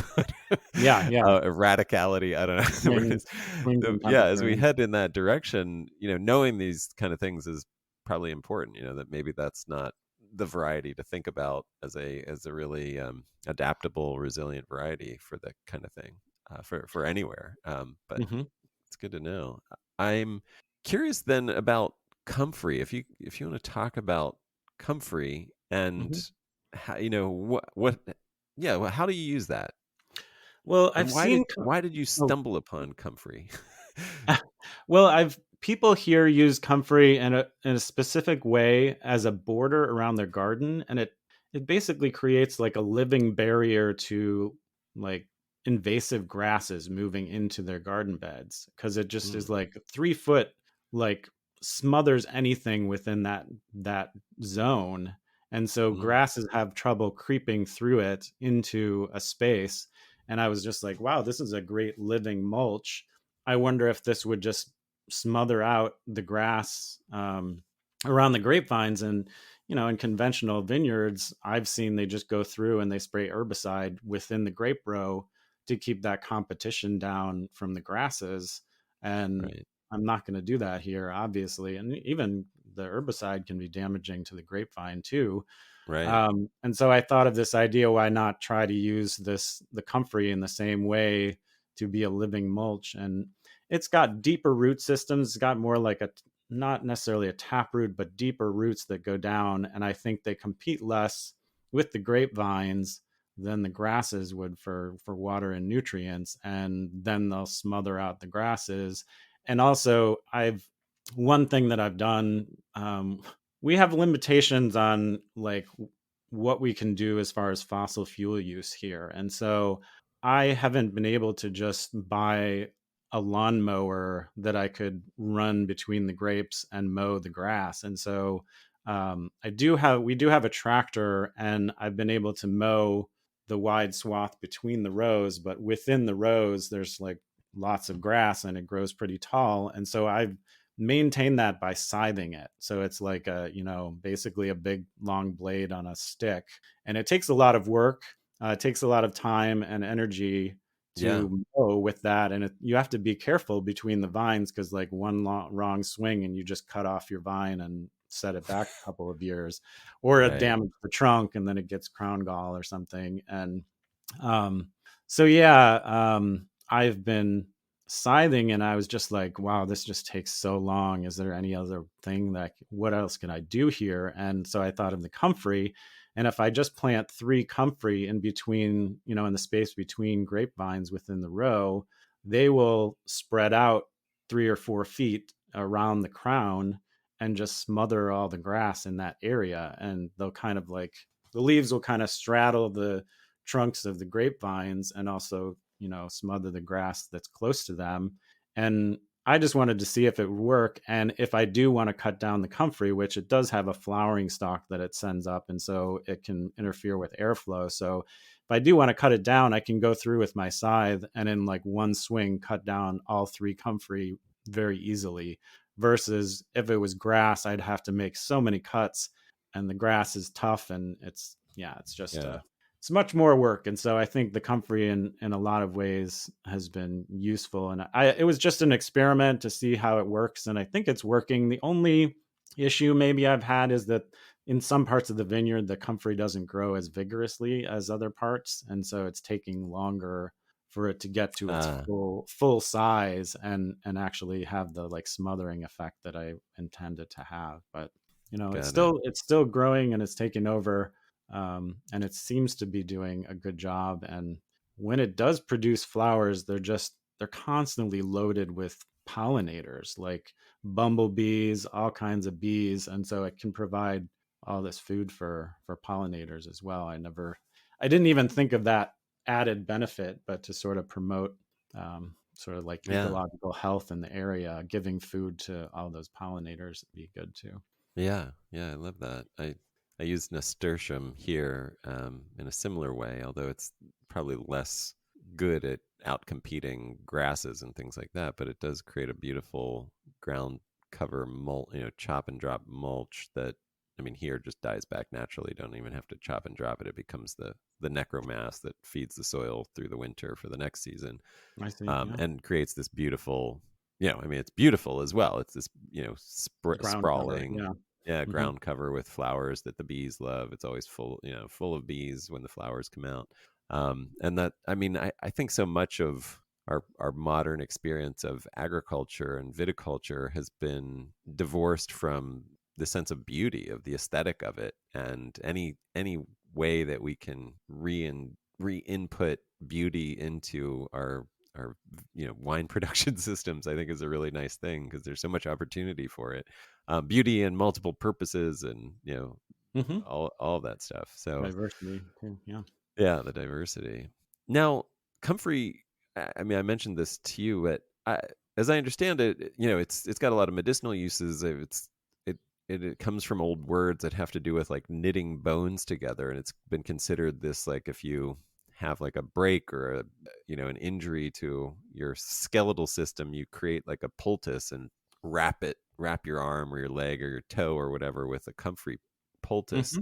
Yeah, yeah.
erraticality. I don't know the word
Swings
is.
swings in
Yeah, as
temperature.
we head in that direction, knowing these kind of things is probably important. That maybe that's not the variety to think about as a really adaptable, resilient variety for that kind of thing, for anywhere. But
Hmm.
it's good to know. I'm curious then about comfrey. If you want to talk about comfrey and
Hmm.
how, what yeah, well, how do you use that?
Well,
And
I've
why
seen.
did why did you
Oh,
stumble upon comfrey?
well, I've people here use comfrey in a specific way as a border around their garden, and it basically creates like a living barrier to like invasive grasses moving into their garden beds because it just is
Mm,
like 3 foot, like smothers anything within that zone, and so
mm,
grasses have trouble creeping through it into a space. And I was just like, wow, this is a great living mulch. I wonder if this would just smother out the grass around the grapevines. And, in conventional vineyards, I've seen they just go through and they spray herbicide within the grape row to keep that competition down from the grasses. And
right,
I'm not going to do that here, obviously. And even the herbicide can be damaging to the grapevine too.
right,
And so I thought of this idea: why not try to use the comfrey in the same way to be a living mulch? And it's got deeper root systems. It's got more like a not necessarily a tap root, but deeper roots that go down. And I think they compete less with the grapevines than the grasses would for water and nutrients. And then they'll smother out the grasses. And also, I've one thing that I've done. We have limitations on like what we can do as far as fossil fuel use here. And so I haven't been able to just buy a lawnmower that I could run between the grapes and mow the grass. And so we do have a tractor, and I've been able to mow the wide swath between the rows, but within the rows, there's like lots of grass and it grows pretty tall. And so I've maintain that by scything it. So it's like basically a big long blade on a stick. And it takes a lot of work. It takes a lot of time and energy
yeah,
to mow with that. And you have to be careful between the vines because like one wrong swing and you just cut off your vine and set it back a couple of years, or it
Right.
damaged the trunk and then it gets crown gall or something. And um, so yeah, I've been scything, and I was just like, wow, this just takes so long. Is there any other thing what else can I do here? And so I thought of the comfrey. And if I just plant 3 comfrey in between, in the space between grapevines within the row, they will spread out 3 or 4 feet around the crown and just smother all the grass in that area. And they'll kind of like, the leaves will kind of straddle the trunks of the grapevines and also, smother the grass that's close to them. And I just wanted to see if it would work. And if I do want to cut down the comfrey, which it does have a flowering stalk that it sends up, and so it can interfere with airflow. So if I do want to cut it down, I can go through with my scythe and in like one swing cut down all 3 comfrey very easily. Versus if it was grass, I'd have to make so many cuts, and the grass is tough, and it's just
Yeah.
it's much more work. And so I think the comfrey in a lot of ways has been useful. And it was just an experiment to see how it works. And I think it's working. The only issue maybe I've had is that in some parts of the vineyard, the comfrey doesn't grow as vigorously as other parts. And so it's taking longer for it to get to its
Ah,
full size and actually have the like smothering effect that I intended to have. But
got it.
it's still growing, and it's taking over, and it seems to be doing a good job. And when it does produce flowers, they're constantly loaded with pollinators, like bumblebees, all kinds of bees, and so it can provide all this food for pollinators as well. I didn't even think of that added benefit, but to sort of promote sort of like
Yeah.
ecological health in the area, giving food to all those pollinators would be good too.
Yeah, yeah, I love that. I use nasturtium here in a similar way, although it's probably less good at outcompeting grasses and things like that. But it does create a beautiful ground cover mulch, chop and drop mulch that, I mean, here just dies back naturally. Don't even have to chop and drop it. It becomes the necromass that feeds the soil through the winter for the next season,
I see. Yeah.
and creates this beautiful, I mean, it's beautiful as well. It's this,
Ground cover.
sprawling,
Yeah.
yeah,
Hmm.
ground cover with flowers that the bees love. It's always full, full of bees when the flowers come out. And that, I mean, I think so much of our modern experience of agriculture and viticulture has been divorced from the sense of beauty, of the aesthetic of it, and any way that we can re-input beauty into our wine production systems, I think is a really nice thing because there's so much opportunity for it, beauty and multiple purposes, and
Hmm.
all of that stuff. So
Diversity too. Yeah.
yeah, the diversity. Now, comfrey, I mean, I mentioned this to you, but as I understand it, it's got a lot of medicinal uses. It comes from old words that have to do with like knitting bones together, and it's been considered this, like, if you have like a break or an injury to your skeletal system, you create like a poultice and wrap your arm or your leg or your toe or whatever with a comfrey poultice.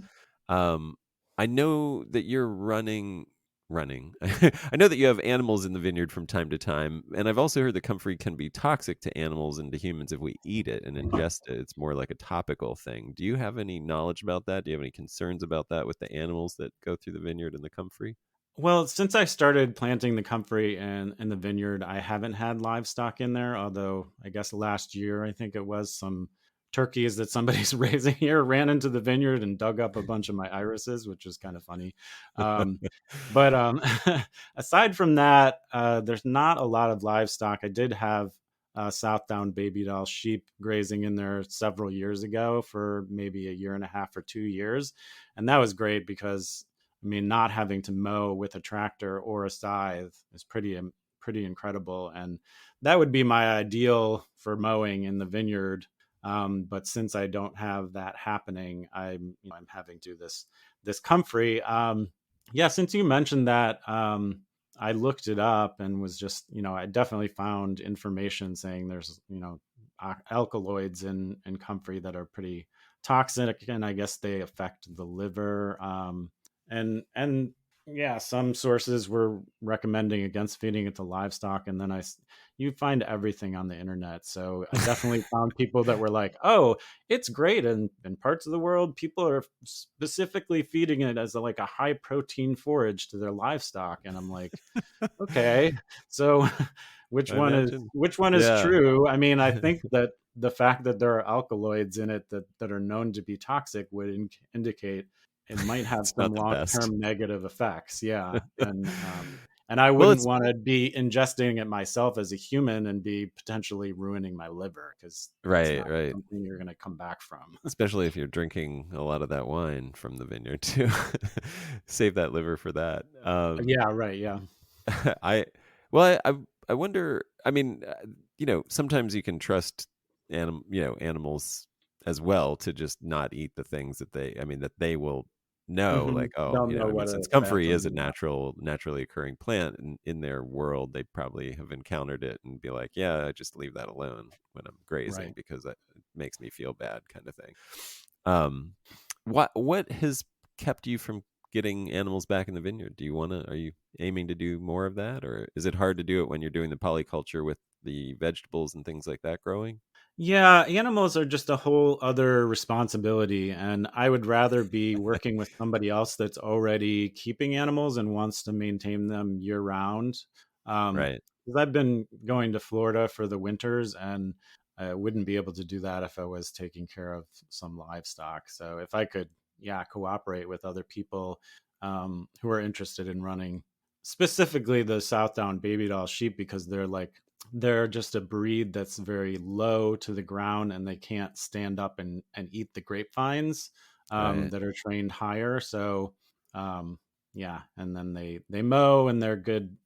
Hmm.
um I know that you're running. I know that you have animals in the vineyard from time to time, and I've also heard that comfrey can be toxic to animals and to humans if we eat it and ingest it. It's more like a topical thing. Do you have any knowledge about that? Do you have any concerns about that with the animals that go through the vineyard and the comfrey?
Well, since I started planting the comfrey in the vineyard, I haven't had livestock in there. Although I guess last year, I think it was, some turkeys that somebody's raising here ran into the vineyard and dug up a bunch of my irises, which was kind of funny. Um, but aside from that, there's not a lot of livestock. I did have Southdown baby doll sheep grazing in there several years ago for maybe a year and a half or 2 years, and that was great because, I mean, not having to mow with a tractor or a scythe is pretty incredible, and that would be my ideal for mowing in the vineyard. But since I don't have that happening, I'm having to do this comfrey. Yeah, since you mentioned that, I looked it up and was just, I definitely found information saying there's, alkaloids in comfrey that are pretty toxic, and I guess they affect the liver. And Yeah, some sources were recommending against feeding it to livestock, and then you find everything on the internet. So I definitely found people that were like, "Oh, it's great," and in parts of the world, people are specifically feeding it as like a high protein forage to their livestock, and I'm like, okay, so
I imagine.
which one is
Yeah.
true? I mean, I think that the fact that there are alkaloids in it that are known to be toxic would indicate it might have
It's
some
not the best.
long-term negative effects. Yeah, and I
Well,
wouldn't
it's
want to be ingesting it myself as a human and be potentially ruining my liver, because that's
right,
not
right.
something you're going to come back from.
Especially if you're drinking a lot of that wine from the vineyard too. Save that liver for that.
Yeah, right. Yeah.
I well, I wonder. I mean, sometimes you can trust animals as well to just not eat the things that I mean, that they will know. Like, oh,
They'll know
I mean,
what
since
is bad
comfrey
for
is a
me. Yeah.
naturally occurring plant in their world, they probably have encountered it and be like, yeah, I just leave that alone when I'm grazing
Right.
because it makes me feel bad, kind of thing. Um, what has kept you from getting animals back in the vineyard? Are you aiming to do more of that, or is it hard to do it when you're doing the polyculture with the vegetables and things like that growing?
Yeah, animals are just a whole other responsibility. And I would rather be working with somebody else that's already keeping animals and wants to maintain them year round.
Right.
'Cause I've been going to Florida for the winters, and I wouldn't be able to do that if I was taking care of some livestock. So if I could, yeah, cooperate with other people who are interested in running specifically the Southdown baby doll sheep, because they're just a breed that's very low to the ground, and they can't stand up and eat the grapevines
Right.
that are trained higher. So um, yeah, and then they mow, and they're good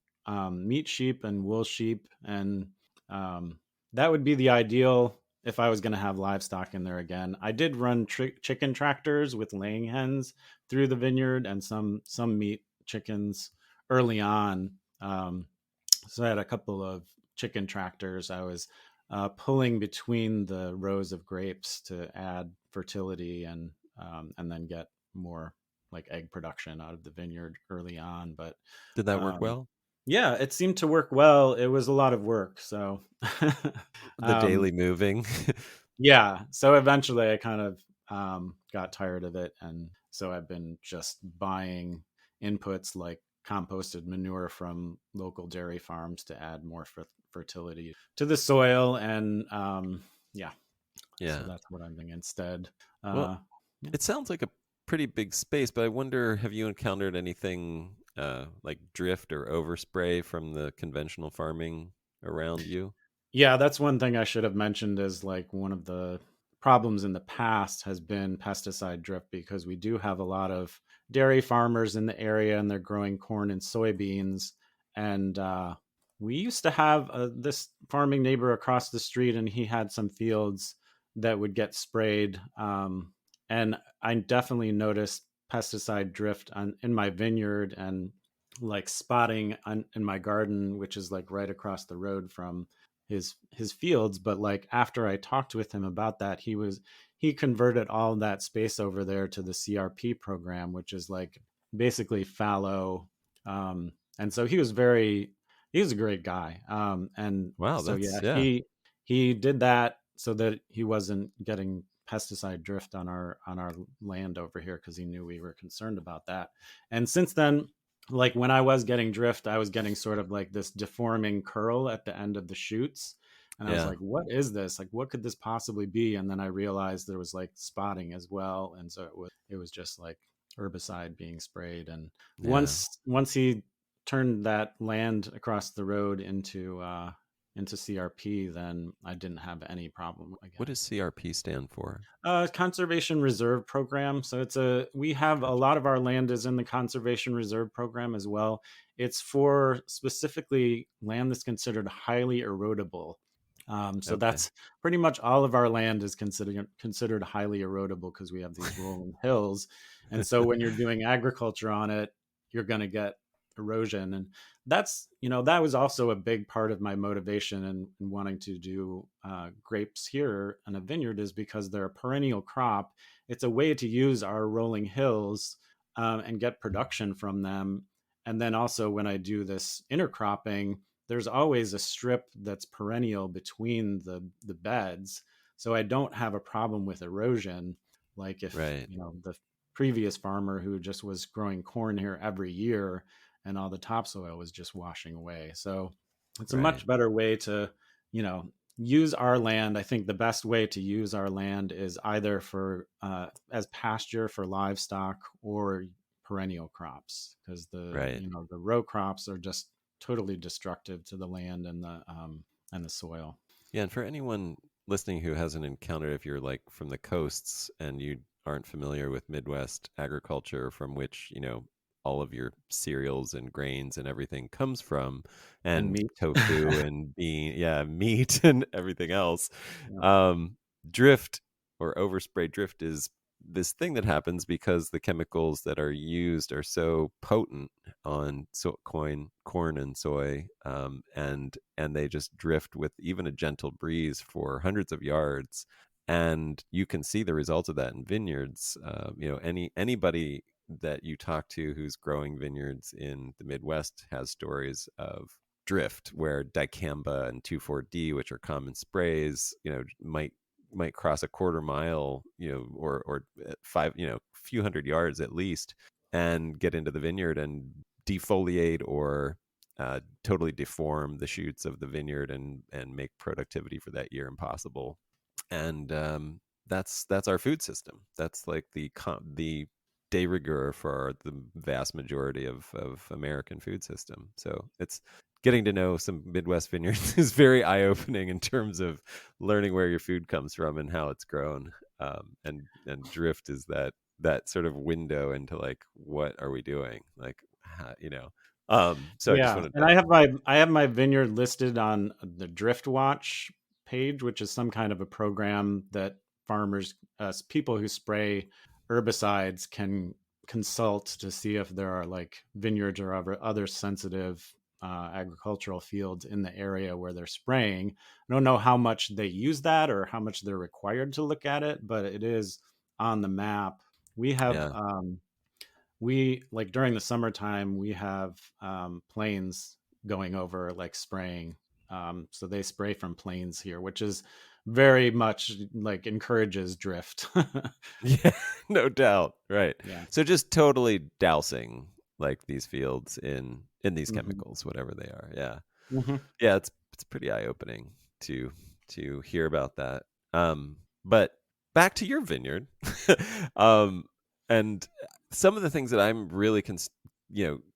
meat sheep and wool sheep, and um, that would be the ideal if I was going to have livestock in there again. I did run chicken tractors with laying hens through the vineyard, and some meat chickens early on. So I had a couple of chicken tractors. I was pulling between the rows of grapes to add fertility, and then get more like egg production out of the vineyard early on. But
Did that work
um,
well?
yeah, it seemed to work well. It was a lot of work, so
The
um,
daily moving.
yeah. So eventually, I kind of got tired of it, and so I've been just buying inputs like composted manure from local dairy farms to add more fertility to the soil, and yeah. So
Yeah.
that's what I'm doing instead.
Well,
Uh, yeah.
it sounds like a pretty big space, but I wonder, have you encountered anything like drift or overspray from the conventional farming around you?
Yeah, that's one thing I should have mentioned, is like one of the problems in the past has been pesticide drift, because we do have a lot of dairy farmers in the area, and they're growing corn and soybeans. And we used to have this farming neighbor across the street, and he had some fields that would get sprayed. And I definitely noticed pesticide drift in my vineyard, and like spotting in my garden, which is like right across the road from his fields. But like after I talked with him about that, he converted all that space over there to the CRP program, which is like basically fallow. And so he was a great guy. And
Wow,
so
that's
yeah,
yeah.
he did that so that he wasn't getting pesticide drift on our land over here, because he knew we were concerned about that. And since then, like when I was getting drift, I was getting sort of like this deforming curl at the end of the shoots. And I was
Yeah.
like, what is this? Like, what could this possibly be? And then I realized there was like spotting as well. And so it was just like herbicide being sprayed. And
Yeah.
once he turned that land across the road into CRP, then I didn't have any problem
What
again.
does CRP stand for?
Conservation Reserve Program. So we have a
Gotcha.
lot of our land is in the Conservation Reserve Program as well. It's for specifically land that's considered highly erodible. So
Okay.
that's pretty much all of our land is considered highly erodible, because we have these rolling hills, and so when you're doing agriculture on it, you're going to get erosion. And that was also a big part of my motivation in wanting to do grapes here in a vineyard, is because they're a perennial crop. It's a way to use our rolling hills and get production from them, And then also when I do this intercropping, there's always a strip that's perennial between the beds, so I don't have a problem with erosion. Like if
Right.
the previous farmer who just was growing corn here every year, and all the topsoil was just washing away. So it's a
Right.
much better way to you know use our land. I think the best way to use our land is either for as pasture for livestock or perennial crops, because
Right.
the row crops are just totally destructive to the land and the soil.
Yeah, and for anyone listening who hasn't encountered, if you're like from the coasts and you aren't familiar with Midwest agriculture, from which, all of your cereals and grains and everything comes from,
And
and
meat.
tofu and yeah, meat and everything else.
Yeah.
Um, drift or overspray drift is this thing that happens because the chemicals that are used are so potent on corn and soy, and they just drift with even a gentle breeze for hundreds of yards, and you can see the results of that in vineyards. Anybody that you talk to who's growing vineyards in the Midwest has stories of drift where dicamba and 2,4-D, which are common sprays, might cross a quarter mile, or five, few hundred yards at least, and get into the vineyard and defoliate or totally deform the shoots of the vineyard and make productivity for that year impossible. And that's our food system. That's like the de rigueur for the vast majority of American food system. So it's getting to know some Midwest vineyards is very eye opening in terms of learning where your food comes from and how it's grown. And drift is that sort of window into like, what are we doing? Like, so I just
Yeah,
wanted
and
to.
I have my vineyard listed on the Drift Watch page, which is some kind of a program that farmers, people who spray herbicides, can consult to see if there are like vineyards or other sensitive agricultural fields in the area where they're spraying. I don't know how much they use that or how much they're required to look at it, but it is on the map. We have
Yeah.
we like during the summertime we have planes going over like spraying, so they spray from planes here, which is very much like encourages drift.
Yeah, no doubt. Right.
Yeah.
So just totally dousing like these fields in these
Hmm.
chemicals, whatever they are. Yeah.
Hmm.
Yeah, it's pretty eye-opening to hear about that. But back to your vineyard. um and some of the things that I'm really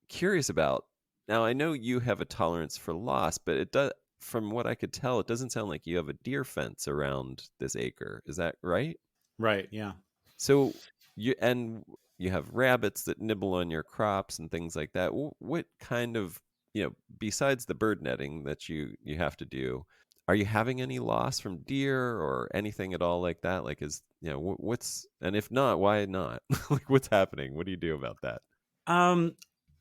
curious about. Now, I know you have a tolerance for loss, but it does, from what I could tell, it doesn't sound like you have a deer fence around this acre. Is that right?
Right, yeah.
So you have rabbits that nibble on your crops and things like that. What kind of, besides the bird netting that you have to do, are you having any loss from deer or anything at all like that? Like, is, what's, and if not, why not? Like, what's happening? What do you do about that?
um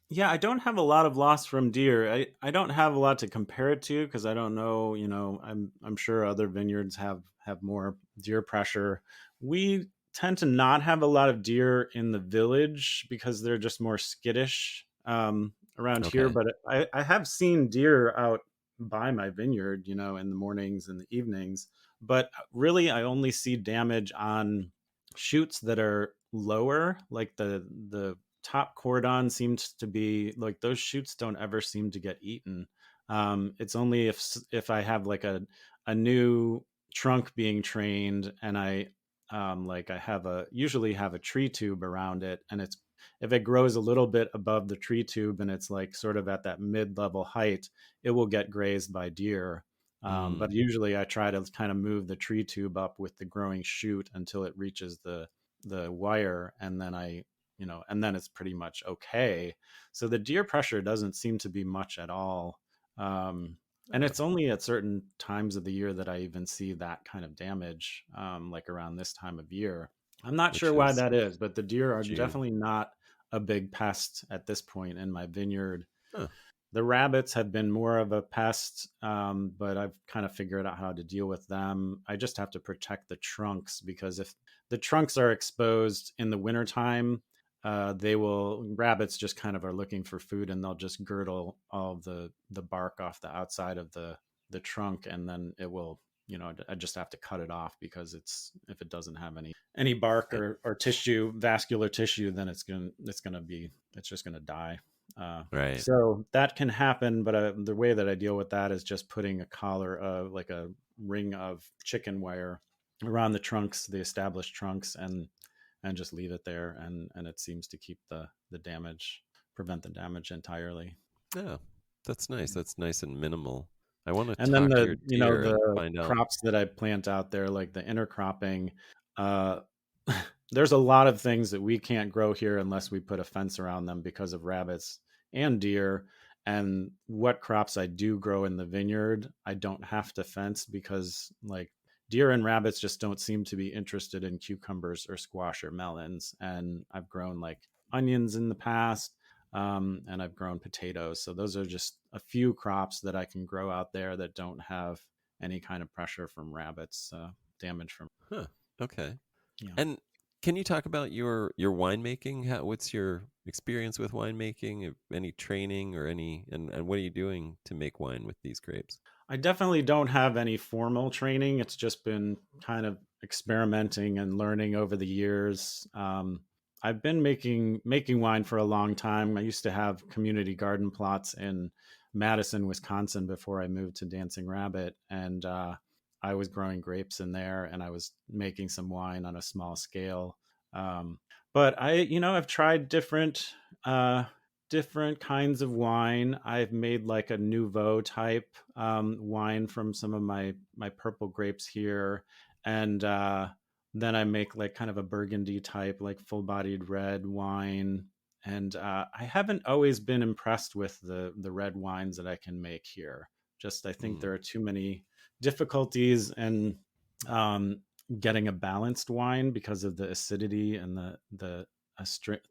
Yeah, I don't have a lot of loss from deer. I don't have a lot to compare it to because I don't know, I'm sure other vineyards have more deer pressure. We tend to not have a lot of deer in the village because they're just more skittish around here.
Okay.
But I have seen deer out by my vineyard, in the mornings and the evenings. But really, I only see damage on shoots that are lower, like the top cordon seems to be like those shoots don't ever seem to get eaten. It's only if I have like a new trunk being trained, and I have a usually have a tree tube around it, and it's if it grows a little bit above the tree tube and it's like sort of at that mid-level height, it will get grazed by deer. But
Mm,
usually I try to kind of move the tree tube up with the growing shoot until it reaches the wire, and then and then it's pretty much okay. So the deer pressure doesn't seem to be much at all. And
oh,
it's only at certain times of the year that I even see that kind of damage, like around this time of year. I'm not sure
which
why
is
that is, but the deer are
June.
definitely not a big pest at this point in my vineyard.
Huh.
The rabbits have been more of a pest, but I've kind of figured out how to deal with them. I just have to protect the trunks because if the trunks are exposed in the wintertime, rabbits just kind of are looking for food, and they'll just girdle all of the bark off the outside of the trunk, and then it will, I just have to cut it off, because if it doesn't have any bark
Right.
or tissue, vascular tissue, then it's just gonna die.
Right.
So that can happen, but the way that I deal with that is just putting a collar of, like, a ring of chicken wire around the trunks, the established trunks, and just leave it there, and it seems to keep the damage, prevent the damage entirely.
Yeah, that's nice. That's nice and minimal. I want to
And then
talk to your deer and
the
find out.
crops that I plant out there, like the intercropping, uh, there's a lot of things that we can't grow here unless we put a fence around them, because of rabbits and deer. And what crops I do grow in the vineyard, I don't have to fence, because, like, deer and rabbits just don't seem to be interested in cucumbers or squash or melons. And I've grown, like, onions in the past, and I've grown potatoes. So those are just a few crops that I can grow out there that don't have any kind of pressure from rabbits, damage from,
Huh. Okay.
you know.
And can you talk about your winemaking? What's your experience with winemaking? Any training or and what are you doing to make wine with these grapes?
I definitely don't have any formal training. It's just been kind of experimenting and learning over the years. I've been making wine for a long time. I used to have community garden plots in Madison, Wisconsin, before I moved to Dancing Rabbit, and I was growing grapes in there, and I was making some wine on a small scale. Um, but I've tried uh, different kinds of wine. I've made, like, a nouveau type wine from some of my purple grapes here, and then I make, like, kind of a burgundy type, like, full-bodied red wine. And I haven't always been impressed with the red wines that I can make here. Just, I think
Mm,
there are too many difficulties in um, getting a balanced wine, because of the acidity and the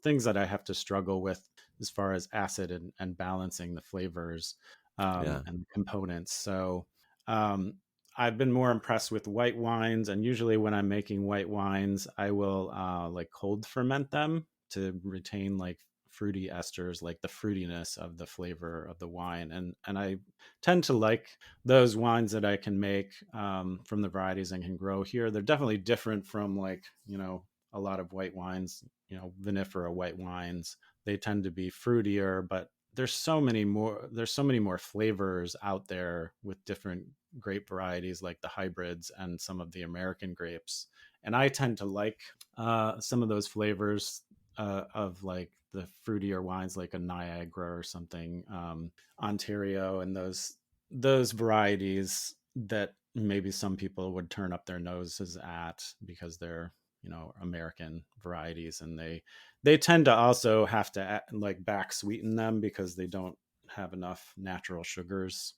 things that I have to struggle with, as far as acid and balancing the flavors,
yeah.
and the components. So um, I've been more impressed with white wines, and usually when I'm making white wines, I will, like, cold ferment them to retain, like, fruity esters, like the fruitiness of the flavor of the wine. And I tend to like those wines that I can make from the varieties and can grow here. They're definitely different from, like, a lot of white wines, vinifera white wines. They tend to be fruitier, but there's so many more flavors out there with different grape varieties, like the hybrids and some of the American grapes. And I tend to like some of those flavors of, like, the fruitier wines, like a Niagara or something, Ontario, and those varieties that maybe some people would turn up their noses at, because they're, American varieties, and they tend to also have to, like, back sweeten them, because they don't have enough natural sugars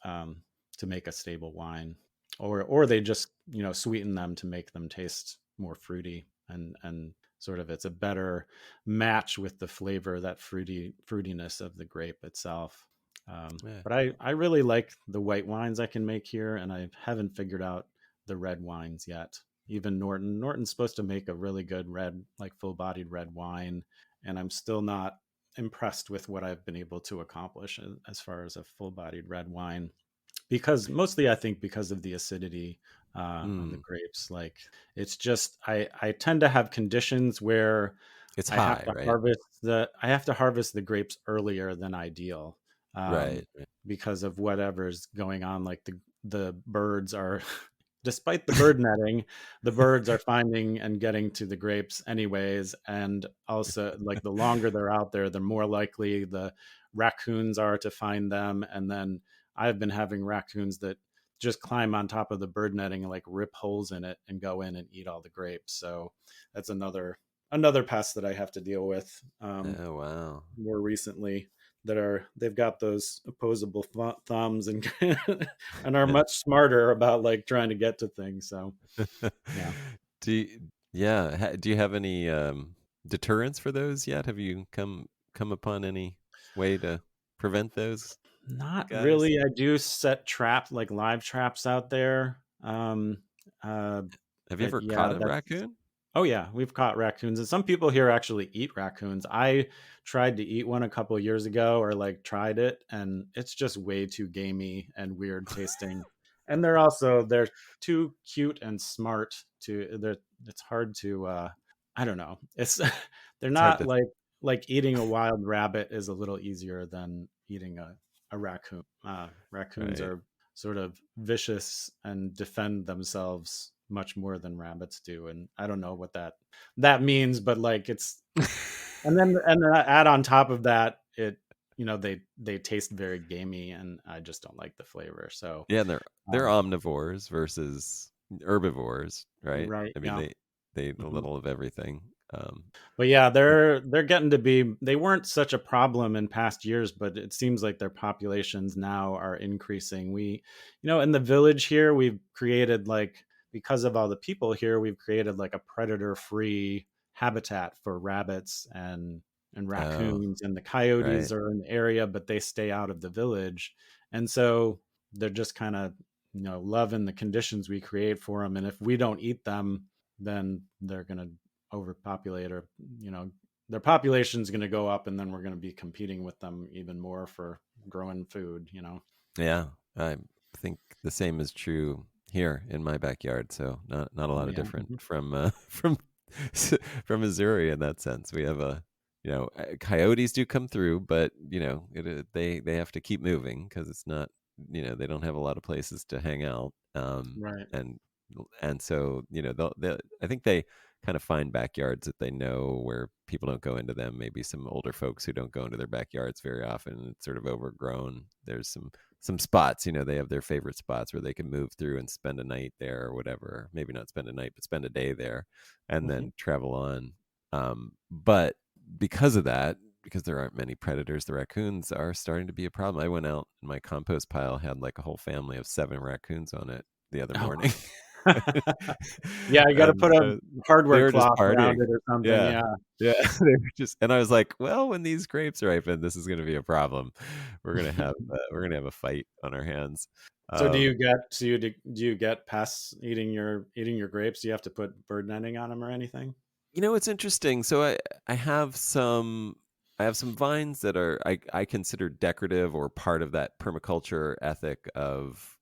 um, to make a stable wine, or they just, sweeten them to make them taste more fruity, and sort of, it's a better match with the flavor, that fruitiness of the grape itself.
Yeah.
But I really like the white wines I can make here, and I haven't figured out the red wines yet. Even Norton's supposed to make a really good red, like, full-bodied red wine, and I'm still not impressed with what I've been able to accomplish as far as a full-bodied red wine, because mostly, I think, because of the acidity on the
Mm,
grapes. Like, it's just, I tend to have conditions where
it's
I have
high,
to
right?
harvest the grapes earlier than ideal,
Right.
um,
Right.
because of whatever's going on. Like, the birds are, despite the bird netting, the birds are finding and getting to the grapes anyways. And also, like, the longer they're out there, the more likely the raccoons are to find them. And then I've been having raccoons that just climb on top of the bird netting and, like, rip holes in it and go in and eat all the grapes. So that's another pest that I have to deal with
Oh, wow.
more recently, they've got those opposable thumbs, and and are much smarter about, like, trying to get to things. So yeah.
Do you, yeah, do you have any deterrents for those yet? Have you come upon any way to prevent those
Not
guys?
really. I do set traps, like live traps out there. Uh,
Have you
but
ever
yeah,
caught a
that's
raccoon?
Oh yeah, we've caught raccoons, and some people here actually eat raccoons. I tried to eat one a couple of years ago, or like tried it, and it's just way too gamey and weird tasting. And they're too cute and smart to they're it's hard to I don't know. It's they're
It's hard
not
to,
like eating a wild rabbit is a little easier than eating a raccoon. Raccoons
right.
are sort of vicious and defend themselves much more than rabbits do, and I don't know what that means, but like it's and then add on top of that, they taste very gamey, and I just don't like the flavor. So
Yeah, and they're
um,
omnivores versus herbivores, right?
right,
I mean,
yeah.
they eat a
Mhm.
little of everything. Um,
But yeah,
but
they're getting to be they weren't such a problem in past years, but it seems like their populations now are increasing. In the village here, we've created like because of all the people here, we've created like a predator-free habitat for rabbits and
oh,
raccoons, and the
right.
coyotes are in the area, but they stay out of the village. And so they're just kind of, loving the conditions we create for them. And if we don't eat them, then they're going to overpopulate, or their population is going to go up, and then we're going to be competing with them even more for growing food.
Yeah, I think the same is true here in my backyard. So not a
Oh
lot of
yeah.
different
Mhm.
from from from Missouri in that sense. We have coyotes do come through, but they have to keep moving because it's not they don't have a lot of places to hang out.
Right.
And so they'll I think they kind of find backyards that they know where people don't go into them. Maybe some older folks who don't go into their backyards very often. It's sort of overgrown. There's some spots, they have their favorite spots where they can move through and spend a night there or whatever. Maybe not spend a night, but spend a day there and
Hmm.
then travel on. But because of that, because there aren't many predators, the raccoons are starting to be a problem. I went out and my compost pile had like a whole family of 7 raccoons on it the other
Oh
morning.
yeah, you got to
And
put a
so they
hardware
were just
cloth around
partying.
it or something.
Yeah.
Yeah.
Yeah. They were just, and I was like, well, when these grapes ripen, this is going to be a problem. We're going to have a fight on our hands.
So
Um,
do you get pests eating your grapes? Do you have to put bird netting on them or anything?
it's interesting. So I have some vines that are I consider decorative or part of that permaculture ethic of,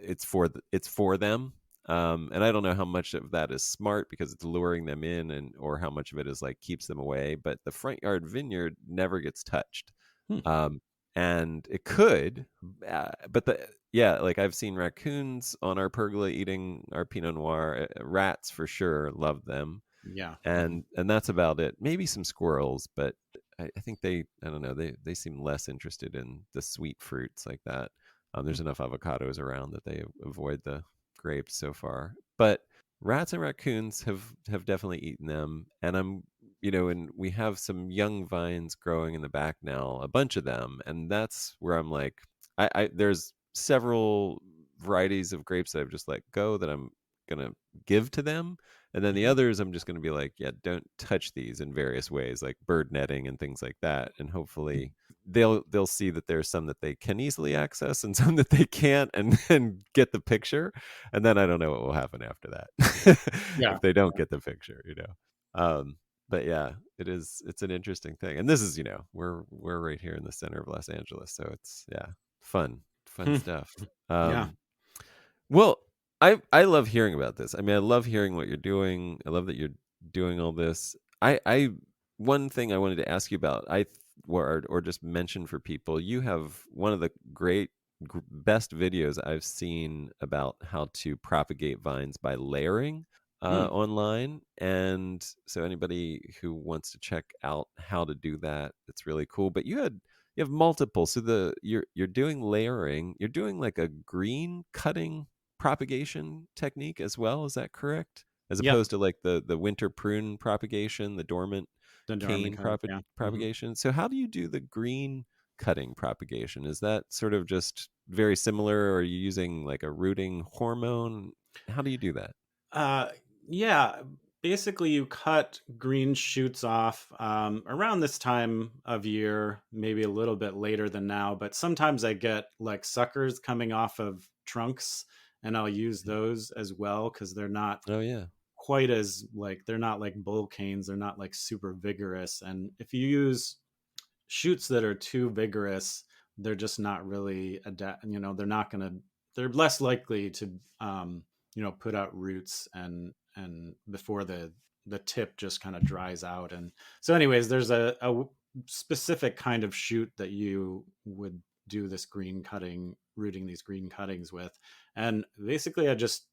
it's for them. And I don't know how much of that is smart because it's luring them in, and or how much of it is like keeps them away. But the front yard vineyard never gets touched.
Hmm.
Um, and it could, but yeah, like I've seen raccoons on our pergola eating our Pinot Noir. Rats for sure love them,
Yeah. Hmm.
and that's about it. Maybe some squirrels, but I think I don't know, they seem less interested in the sweet fruits like that. There's enough avocados around that they avoid the grapes so far, but rats and raccoons have definitely eaten them. And and we have some young vines growing in the back now, a bunch of them, and that's where I'm like, I there's several varieties of grapes that I've just let go that I'm gonna give to them, and then the
Hmm.
others, I'm just going to be like, yeah, don't touch these in various ways, like bird netting and things like that. And hopefully they'll see that there's some that they can easily access and some that they can't, and get the picture. And then I don't know what will happen after that
Yeah.
if they don't get the picture. But yeah, it's an interesting thing. And this is, we're right here in the center of Los Angeles. So it's, yeah, fun
Hmm.
stuff.
Yeah.
Um, well, I love hearing about this. I mean, I love hearing what you're doing. I love that you're doing all this. I one thing I wanted to ask you about, or just mention for people, you have one of the best videos I've seen about how to propagate vines by layering
Hmm.
online. And so anybody who wants to check out how to do that, it's really cool. But you have multiple. So you're doing layering. You're doing like a green cutting propagation technique as well. Is that correct? As
Yep.
opposed to like the winter prune propagation, the dormant
The dormant
cane
kind. Yeah. Hmm.
propagation. So how do you do the green cutting propagation? Is that sort of just very similar, or are you using like a rooting hormone? How do you do that?
Uh, yeah. Basically, you cut green shoots off around this time of year, maybe a little bit later than now. But sometimes I get like suckers coming off of trunks, and I'll use those as well because they're not
Oh yeah.
quite as like, they're not like bull canes, they're not like super vigorous. And if you use shoots that are too vigorous, they're just not really they're not going to, they're less likely to put out roots and before the tip just kind of dries out. And so anyways, there's a specific kind of shoot that you would do this green cutting, rooting these green cuttings with. And basically I just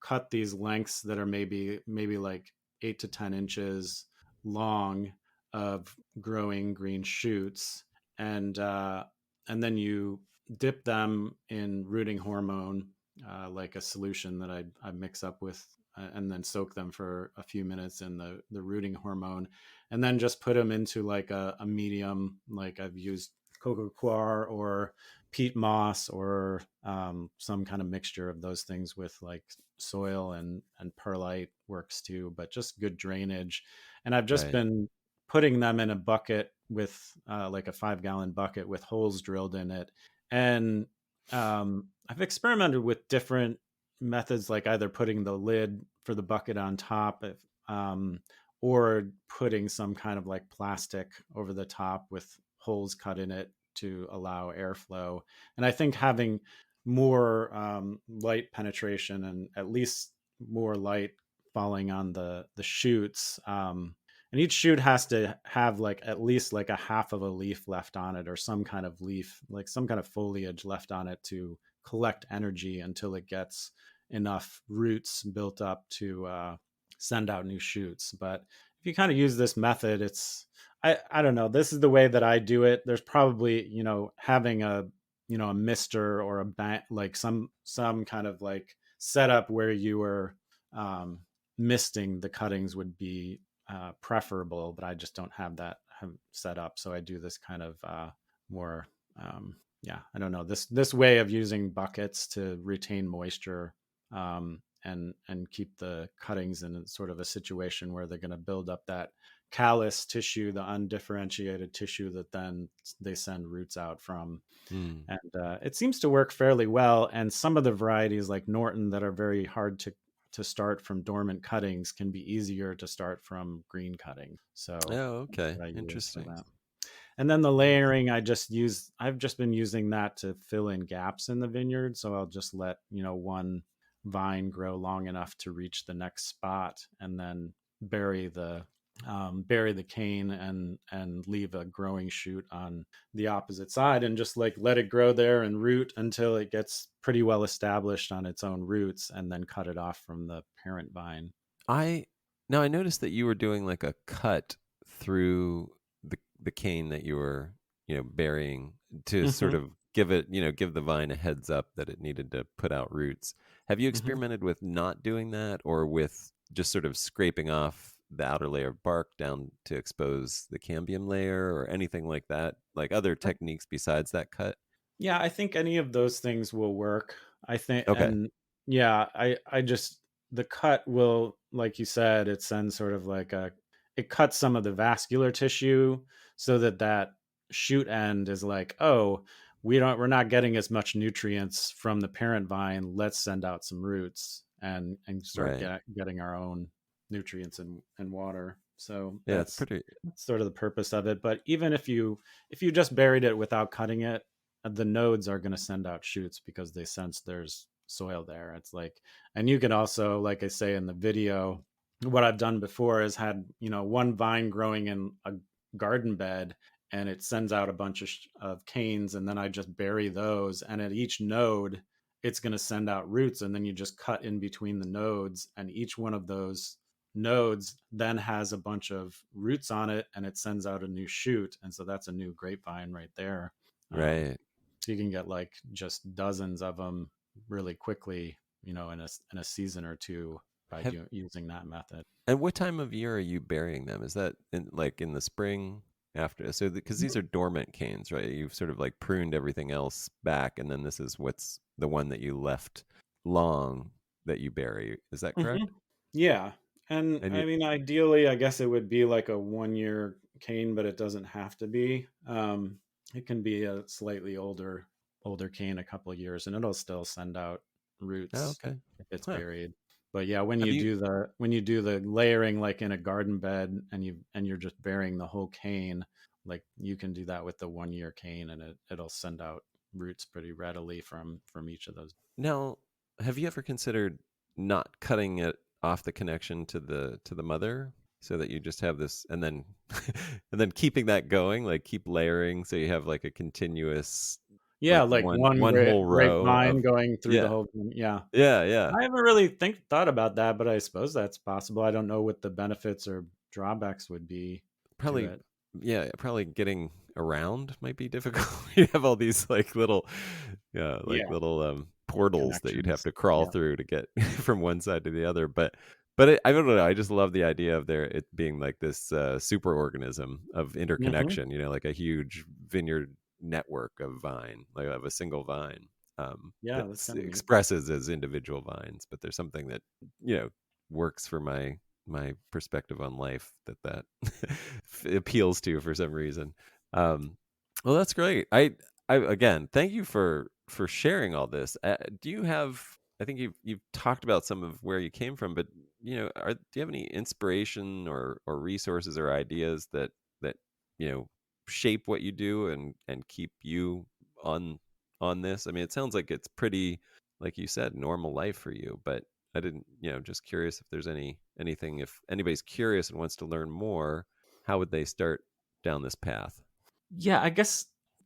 cut these lengths that are maybe like 8 to 10 inches long of growing green shoots, and then you dip them in rooting hormone, like a solution that I mix up with, and then soak them for a few minutes in the rooting hormone, and then just put them into like a medium. Like I've used coco coir or peat moss or some kind of mixture of those things with like soil and perlite works too, but just good drainage. And I've just
Right.
been putting them in a bucket with like a 5 gallon bucket with holes drilled in it. And I've experimented with different methods, like either putting the lid for the bucket on top, or putting some kind of like plastic over the top with holes cut in it to allow airflow. And I think having more light penetration and at least more light falling on the shoots, and each shoot has to have like at least like a half of a leaf left on it, or some kind of leaf, like some kind of foliage left on it to collect energy until it gets enough roots built up to send out new shoots. But if you kind of use this method, I don't know, this is the way that I do it. There's probably having a mister or like some kind of like setup where you were misting the cuttings would be preferable, but I just don't have that set up. So I do this kind of more, yeah, I don't know, this way of using buckets to retain moisture, and keep the cuttings in sort of a situation where they're going to build up that callus tissue, the undifferentiated tissue that then they send roots out from.
Mm.
And it seems to work fairly well. And some of the varieties like Norton that are very hard to start from dormant cuttings can be easier to start from green cutting. So
Oh,
that's
okay.
what I use for
Interesting.
that. And then the
Nice.
layering, I've just been using that to fill in gaps in the vineyard. So I'll just let, one vine grow long enough to reach the next spot, and then bury the cane and leave a growing shoot on the opposite side, and just like let it grow there and root until it gets pretty well established on its own roots, and then cut it off from the parent vine.
I Now I noticed that you were doing like a cut through the cane that you were, burying to sort
Hmm.
of give it, give the vine a heads up that it needed to put out roots. Have you
Hmm.
experimented with not doing that, or with just sort of scraping off the outer layer of bark down to expose the cambium layer, or anything like that? Like other techniques besides that cut?
Yeah, I think any of those things will work. I think,
Okay.
and yeah, I just, the cut will, like you said, it sends sort of like it cuts some of the vascular tissue so that shoot end is like, oh, we're not getting as much nutrients from the parent vine. Let's send out some roots and start
Right.
getting our own nutrients and water. So
Yeah, it's pretty.
that's sort of the purpose of it. But even if you just buried it without cutting it, the nodes are going to send out shoots because they sense there's soil there. It's like, and you can also, like I say in the video, what I've done before is had, one vine growing in a garden bed, and it sends out a bunch of canes, and then I just bury those. And at each node, it's going to send out roots. And then you just cut in between the nodes, and each one of those nodes then has a bunch of roots on it, and it sends out a new shoot. And so that's a new grapevine right there. Um,
Right.
so you can get like just dozens of them really quickly, in a season or two by
Have
using that method.
And what time of year are you burying them? Is that in the spring after? So because these are dormant canes, right? You've sort of like pruned everything else back, and then this is what's the one that you left long that you bury. Is that
Hmm.
correct?
Yeah. And
And
I
you
mean, ideally, I guess it would be like a 1 year cane, but it doesn't have to be. It can be a slightly older cane, a couple of years, and it'll still send out
oh,
roots
okay.
if it's
Huh.
buried. But yeah, when
Have
you
you?
do the layering like in a garden bed, and you're just burying the whole cane, like you can do that with the 1 year cane, and it'll send out roots pretty readily from each of those.
Now, have you ever considered not cutting it off the connection to the mother so that you just have this and then and then keeping that going, like keep layering so you have like a continuous
Yeah,
like
like
one whole row
grapevine
of
going through the
yeah.
whole thing. Yeah.
Yeah, yeah.
I haven't really thought about that, but I suppose that's possible. I don't know what the benefits or drawbacks would be to
Probably
it.
yeah, probably getting around might be difficult. You have all these like little yeah, like
Yeah,
little portals that you'd have
connections.
to crawl
Yeah.
through to get from one side to the other. But I don't know. I just love the idea of there it being like this super organism of
Hmm.
interconnection. Like a huge vineyard network of vine, like of a single vine
Yeah,
that
that's kind of neat.
expresses as individual vines. But there's something that works for my perspective on life that appeals to for some reason. Um, well, that's great. I again, thank you for sharing all this. Do you have? I think you've talked about some of where you came from, but do you have any inspiration or resources or ideas that you know shape what you do and keep you on on this? I mean, it sounds like it's pretty, like you said, normal life for you, but I didn't, just curious if there's anything, if anybody's curious and wants to learn more, how would they start down this path?
Yeah, I guess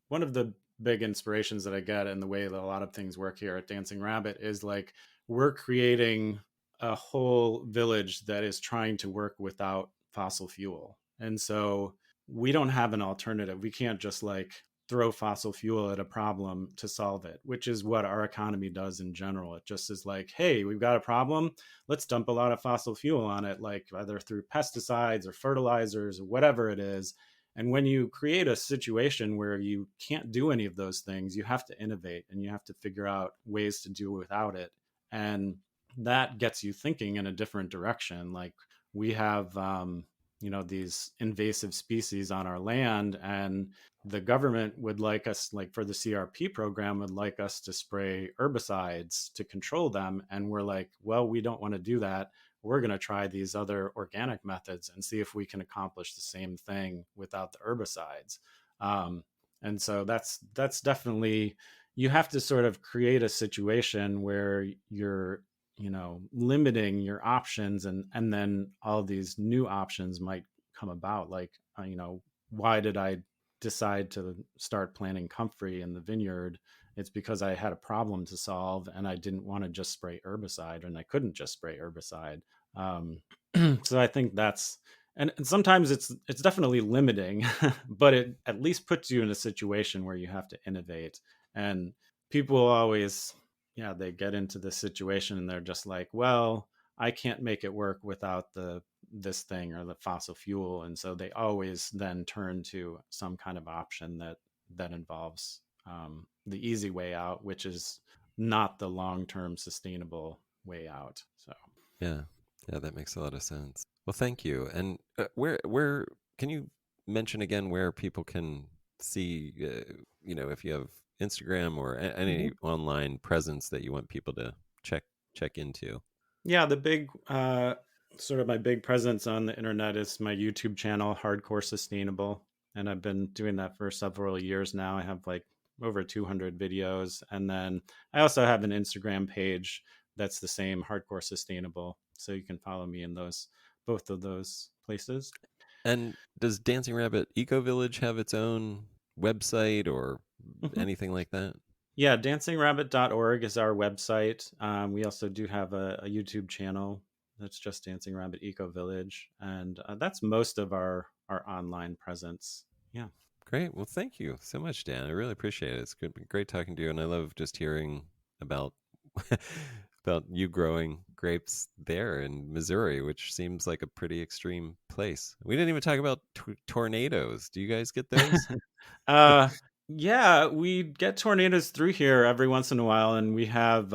one of the big inspirations that I get in the way that a lot of things work here at Dancing Rabbit is like we're creating a whole village that is trying to work without fossil fuel. And so we don't have an alternative. We can't just like throw fossil fuel at a problem to solve it, which is what our economy does in general. It just is like, hey, we've got a problem. Let's dump a lot of fossil fuel on it, like either through pesticides or fertilizers or whatever it is. And when you create a situation where you can't do any of those things, you have to innovate and you have to figure out ways to do without it. And that gets you thinking in a different direction. Like we have, these invasive species on our land, and the government would like us, like for the CRP program, would like us to spray herbicides to control them. And we're like, well, we don't want to do that. We're going to try these other organic methods and see if we can accomplish the same thing without the herbicides. Um, and so that's definitely, you have to sort of create a situation where you're limiting your options, and then all these new options might come about, like why did I decide to start planting comfrey in the vineyard? It's because I had a problem to solve and I didn't want to just spray herbicide, and I couldn't just spray herbicide. Um, so I think that's, and sometimes it's definitely limiting, but it at least puts you in a situation where you have to innovate. And people always, yeah, they get into this situation and they're just like, well, I can't make it work without this thing or the fossil fuel, and so they always then turn to some kind of option that involves the easy way out, which is not the long term sustainable way out. So
Yeah, yeah, that makes a lot of sense. Well, thank you. And where can you mention again where people can see, if you have Instagram or any
mhm.
online presence that you want people to check into?
Yeah, the big sort of my big presence on the internet is my YouTube channel, Hardcore Sustainable, and I've been doing that for several years now. I have like over 200 videos, and then I also have an Instagram page that's the same, Hardcore Sustainable, so you can follow me in those both of those places.
And does Dancing Rabbit Ecovillage have its own website or
Mhm.
anything like that?
Yeah, dancingrabbit.org is our website. We also do have a YouTube channel that's just Dancing Rabbit Ecovillage, and that's most of our online presence. Yeah.
Great. Well, thank you so much, Dan. I really appreciate it. It's good, great talking to you, and I love just hearing about about you growing grapes there in Missouri, which seems like a pretty extreme place. We didn't even talk about tornadoes. Do you guys get those?
uh, yeah, we get tornadoes through here every once in a while, and we have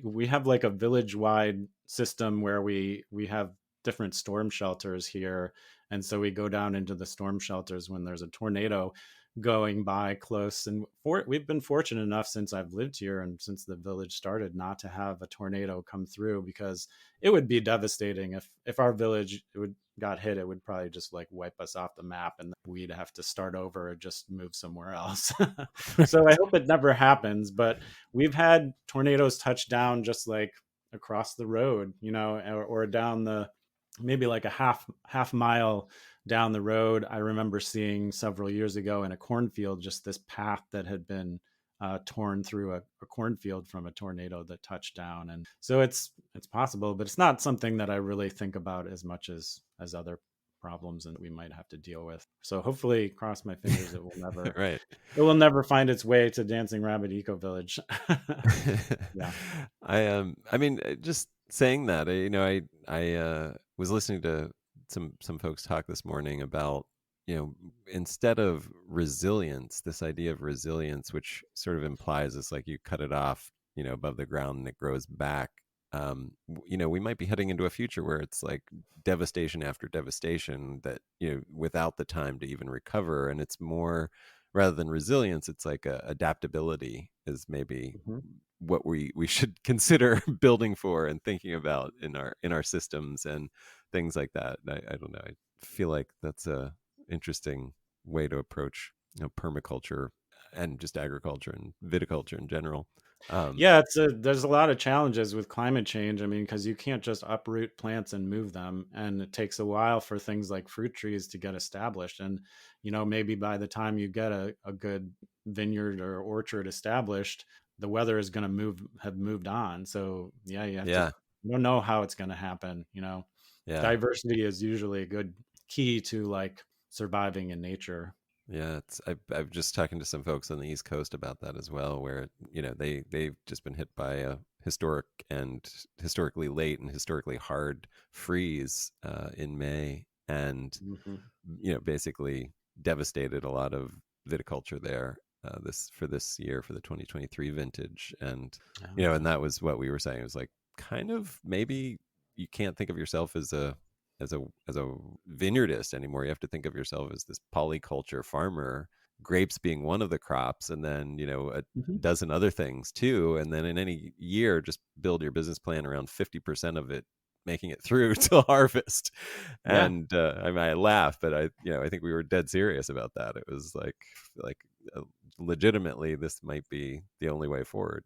we have like a village wide system where we have different storm shelters here. And so we go down into the storm shelters when there's a tornado going by close. And we've been fortunate enough since I've lived here and since the village started not to have a tornado come through, because it would be devastating if our village got hit. It would probably just like wipe us off the map, and we'd have to start over and just move somewhere else. So I hope it never happens, but we've had tornadoes touch down just like across the road, or down the, maybe like a half mile down the road. I remember seeing several years ago in a cornfield just this path that had been torn through a cornfield from a tornado that touched down. And so it's possible, but it's not something that I really think about as much as other problems and we might have to deal with. So hopefully, cross my fingers, it will never
Right.
it will never find its way to Dancing Rabbit Ecovillage. Yeah.
I mean, just saying that, I was listening to some folks talk this morning about, instead of resilience, this idea of resilience, which sort of implies it's like you cut it off, above the ground and it grows back. We might be heading into a future where it's like devastation after devastation that, without the time to even recover. And it's more, rather than resilience, it's like adaptability is maybe
Mhm.
what we should consider building for and thinking about in our systems and things like that. I don't know. I feel like that's a interesting way to approach, permaculture and just agriculture and viticulture in general.
Yeah, there's a lot of challenges with climate change. I mean, because you can't just uproot plants and move them, and it takes a while for things like fruit trees to get established. And maybe by the time you get a good vineyard or orchard established, the weather is going to have moved on. So yeah,
Yeah.
you don't know how it's going to happen.
Yeah.
Diversity is usually a good key to like surviving in nature.
Yeah, I've just talking to some folks on the East Coast about that as well, where they've just been hit by a historically late and historically hard freeze in May, and
Mhm.
basically devastated a lot of viticulture there this year for the 2023 vintage, and
Okay.
and that was what we were saying. It was like, kind of, maybe you can't think of yourself as a vineyardist anymore. You have to think of yourself as this polyculture farmer, grapes being one of the crops, and then a
Mhm.
dozen other things too. And then in any year, just build your business plan around 50% of it making it through to harvest.
Yeah.
And I mean, I laugh, but I think we were dead serious about that. It was like uh, legitimately, this might be the only way forward,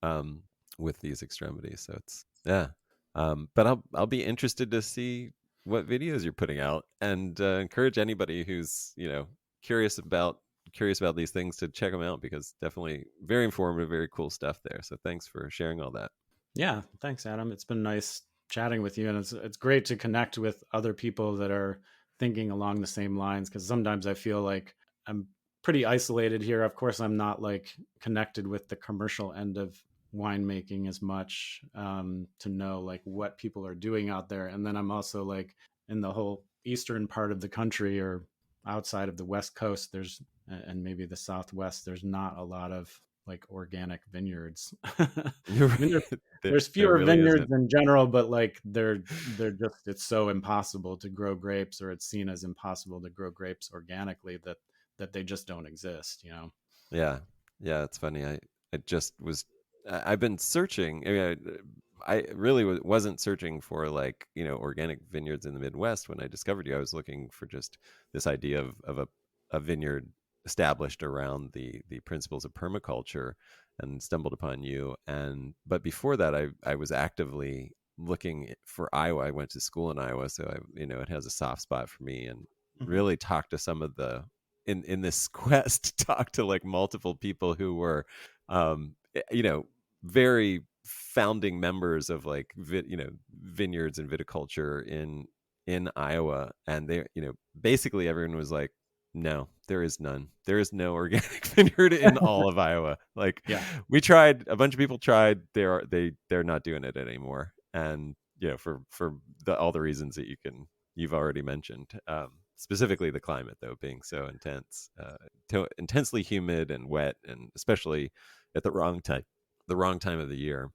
um, with these extremities. So it's, yeah. But I'll be interested to see what videos you're putting out, and encourage anybody who's curious about these things to check them out, because definitely very informative, very cool stuff there. So thanks for sharing all that.
Yeah, thanks, Adam. It's been nice chatting with you, and it's great to connect with other people that are thinking along the same lines. Because sometimes I feel like I'm pretty isolated here. Of course, I'm not like connected with the commercial end of winemaking as much, to know like what people are doing out there. And then I'm also like in the whole eastern part of the country or outside of the West Coast. And maybe the Southwest. There's not a lot of like organic vineyards. I
You're
mean,
right.
there's
There
fewer
really
vineyards
isn't.
in general, but like they're just, it's so impossible to grow grapes, or it's seen as impossible to grow grapes organically, that they just don't exist.
Yeah, yeah, it's funny. I just was. I've been searching. I mean, I really wasn't searching for, like, organic vineyards in the Midwest when I discovered you. I was looking for just this idea of a vineyard established around the principles of permaculture, and stumbled upon you. And but before that, I was actively looking for Iowa. I went to school in Iowa, so it has a soft spot for me, and
Mhm.
really talked to some of the in this quest, talk to like multiple people who were very founding members of like vineyards and viticulture in Iowa. And they, basically everyone was like, no, there is none. There is no organic vineyard in all of Iowa. Like,
Yeah.
we tried, a bunch of people tried, they're not doing it anymore. And for all the reasons that you've already mentioned. Specifically the climate, though, being so intense, intensely humid and wet, and especially at the wrong time of the year.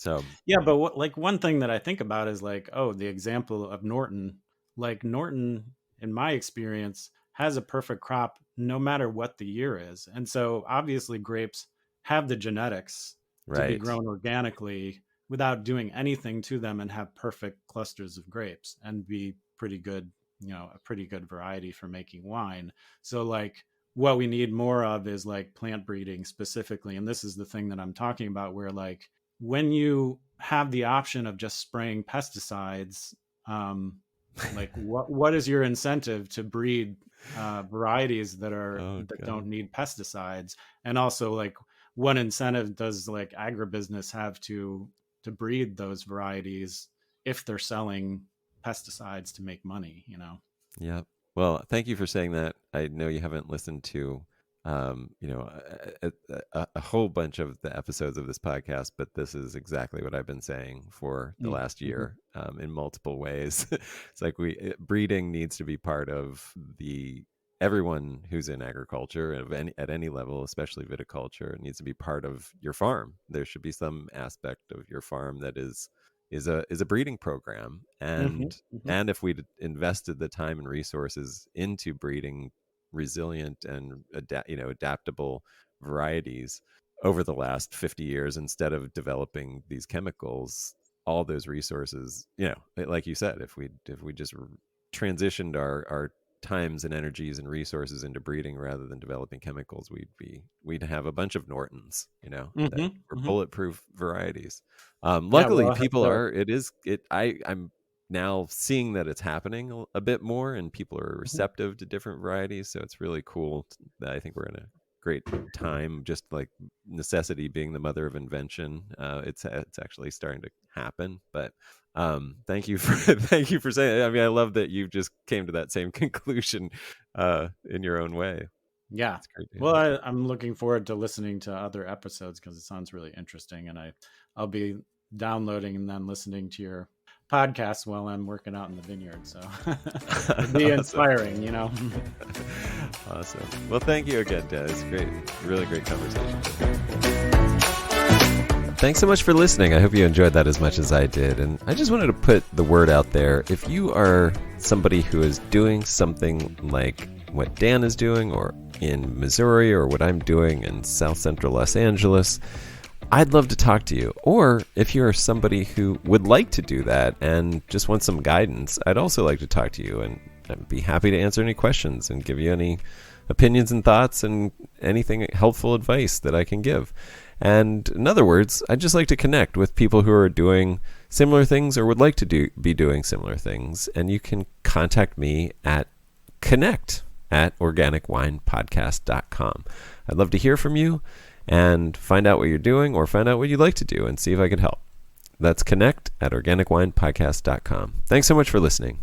So
Yeah, but one thing that I think about is like, oh, the example of Norton. Like Norton, in my experience, has a perfect crop no matter what the year is. And so obviously grapes have the genetics to be
right.
grown organically without doing anything to them and have perfect clusters of grapes and be pretty good, a pretty good variety for making wine. So like what we need more of is like plant breeding specifically. And this is the thing that I'm talking about where like when you have the option of just spraying pesticides, um, like what is your incentive to breed varieties
Oh
that don't
God.
need pesticides? And also, like, what incentive does like agribusiness have to breed those varieties if they're selling pesticides to make money?
Yep. Well, thank you for saying that. I know you haven't listened to, a whole bunch of the episodes of this podcast, but this is exactly what I've been saying for the last
Mm-hmm.
year, in multiple ways. It's like breeding needs to be part of everyone who's in agriculture at any level, especially viticulture, needs to be part of your farm. There should be some aspect of your farm that is a breeding program,
Mm-hmm. Mm-hmm.
and if we'd invested the time and resources into breeding resilient and adaptable varieties over the last 50 years instead of developing these chemicals, all those resources, like you said, if we just transitioned our times and energies and resources into breeding rather than developing chemicals, we'd have a bunch of Nortons, that
Mm-hmm.
were
Mm-hmm.
bulletproof varieties.
Yeah,
Luckily,
well,
people
so.
are. It is. It. I'm now seeing that it's happening a bit more, and people are
Mhm.
receptive to different varieties. So it's really cool. That I think we're in a great time. Just like necessity being the mother of invention, it's actually starting to happen. But thank you for thank you for saying. I mean, I love that you just came to that same conclusion in your own way.
Yeah.
It's great to
Well,
hear.
I'm looking forward to listening to other episodes because it sounds really interesting, and I'll be downloading and then listening to your podcast while I'm working out in the vineyard. So it'd be
Awesome.
inspiring.
Awesome. Well, thank you again, Dennis. Great, really great conversation. Thanks so much for listening. I hope you enjoyed that as much as I did. And I just wanted to put the word out there. If you are somebody who is doing something like what Dan is doing, or in Missouri, or what I'm doing in South Central Los Angeles, I'd love to talk to you. Or if you're somebody who would like to do that and just want some guidance, I'd also like to talk to you, and I'd be happy to answer any questions and give you any opinions and thoughts and anything helpful advice that I can give. And in other words, I'd just like to connect with people who are doing similar things or would like to be doing similar things. And you can contact me at connect@organicwinepodcast.com. I'd love to hear from you and find out what you're doing or find out what you'd like to do and see if I can help. That's connect@organicwinepodcast.com. Thanks so much for listening.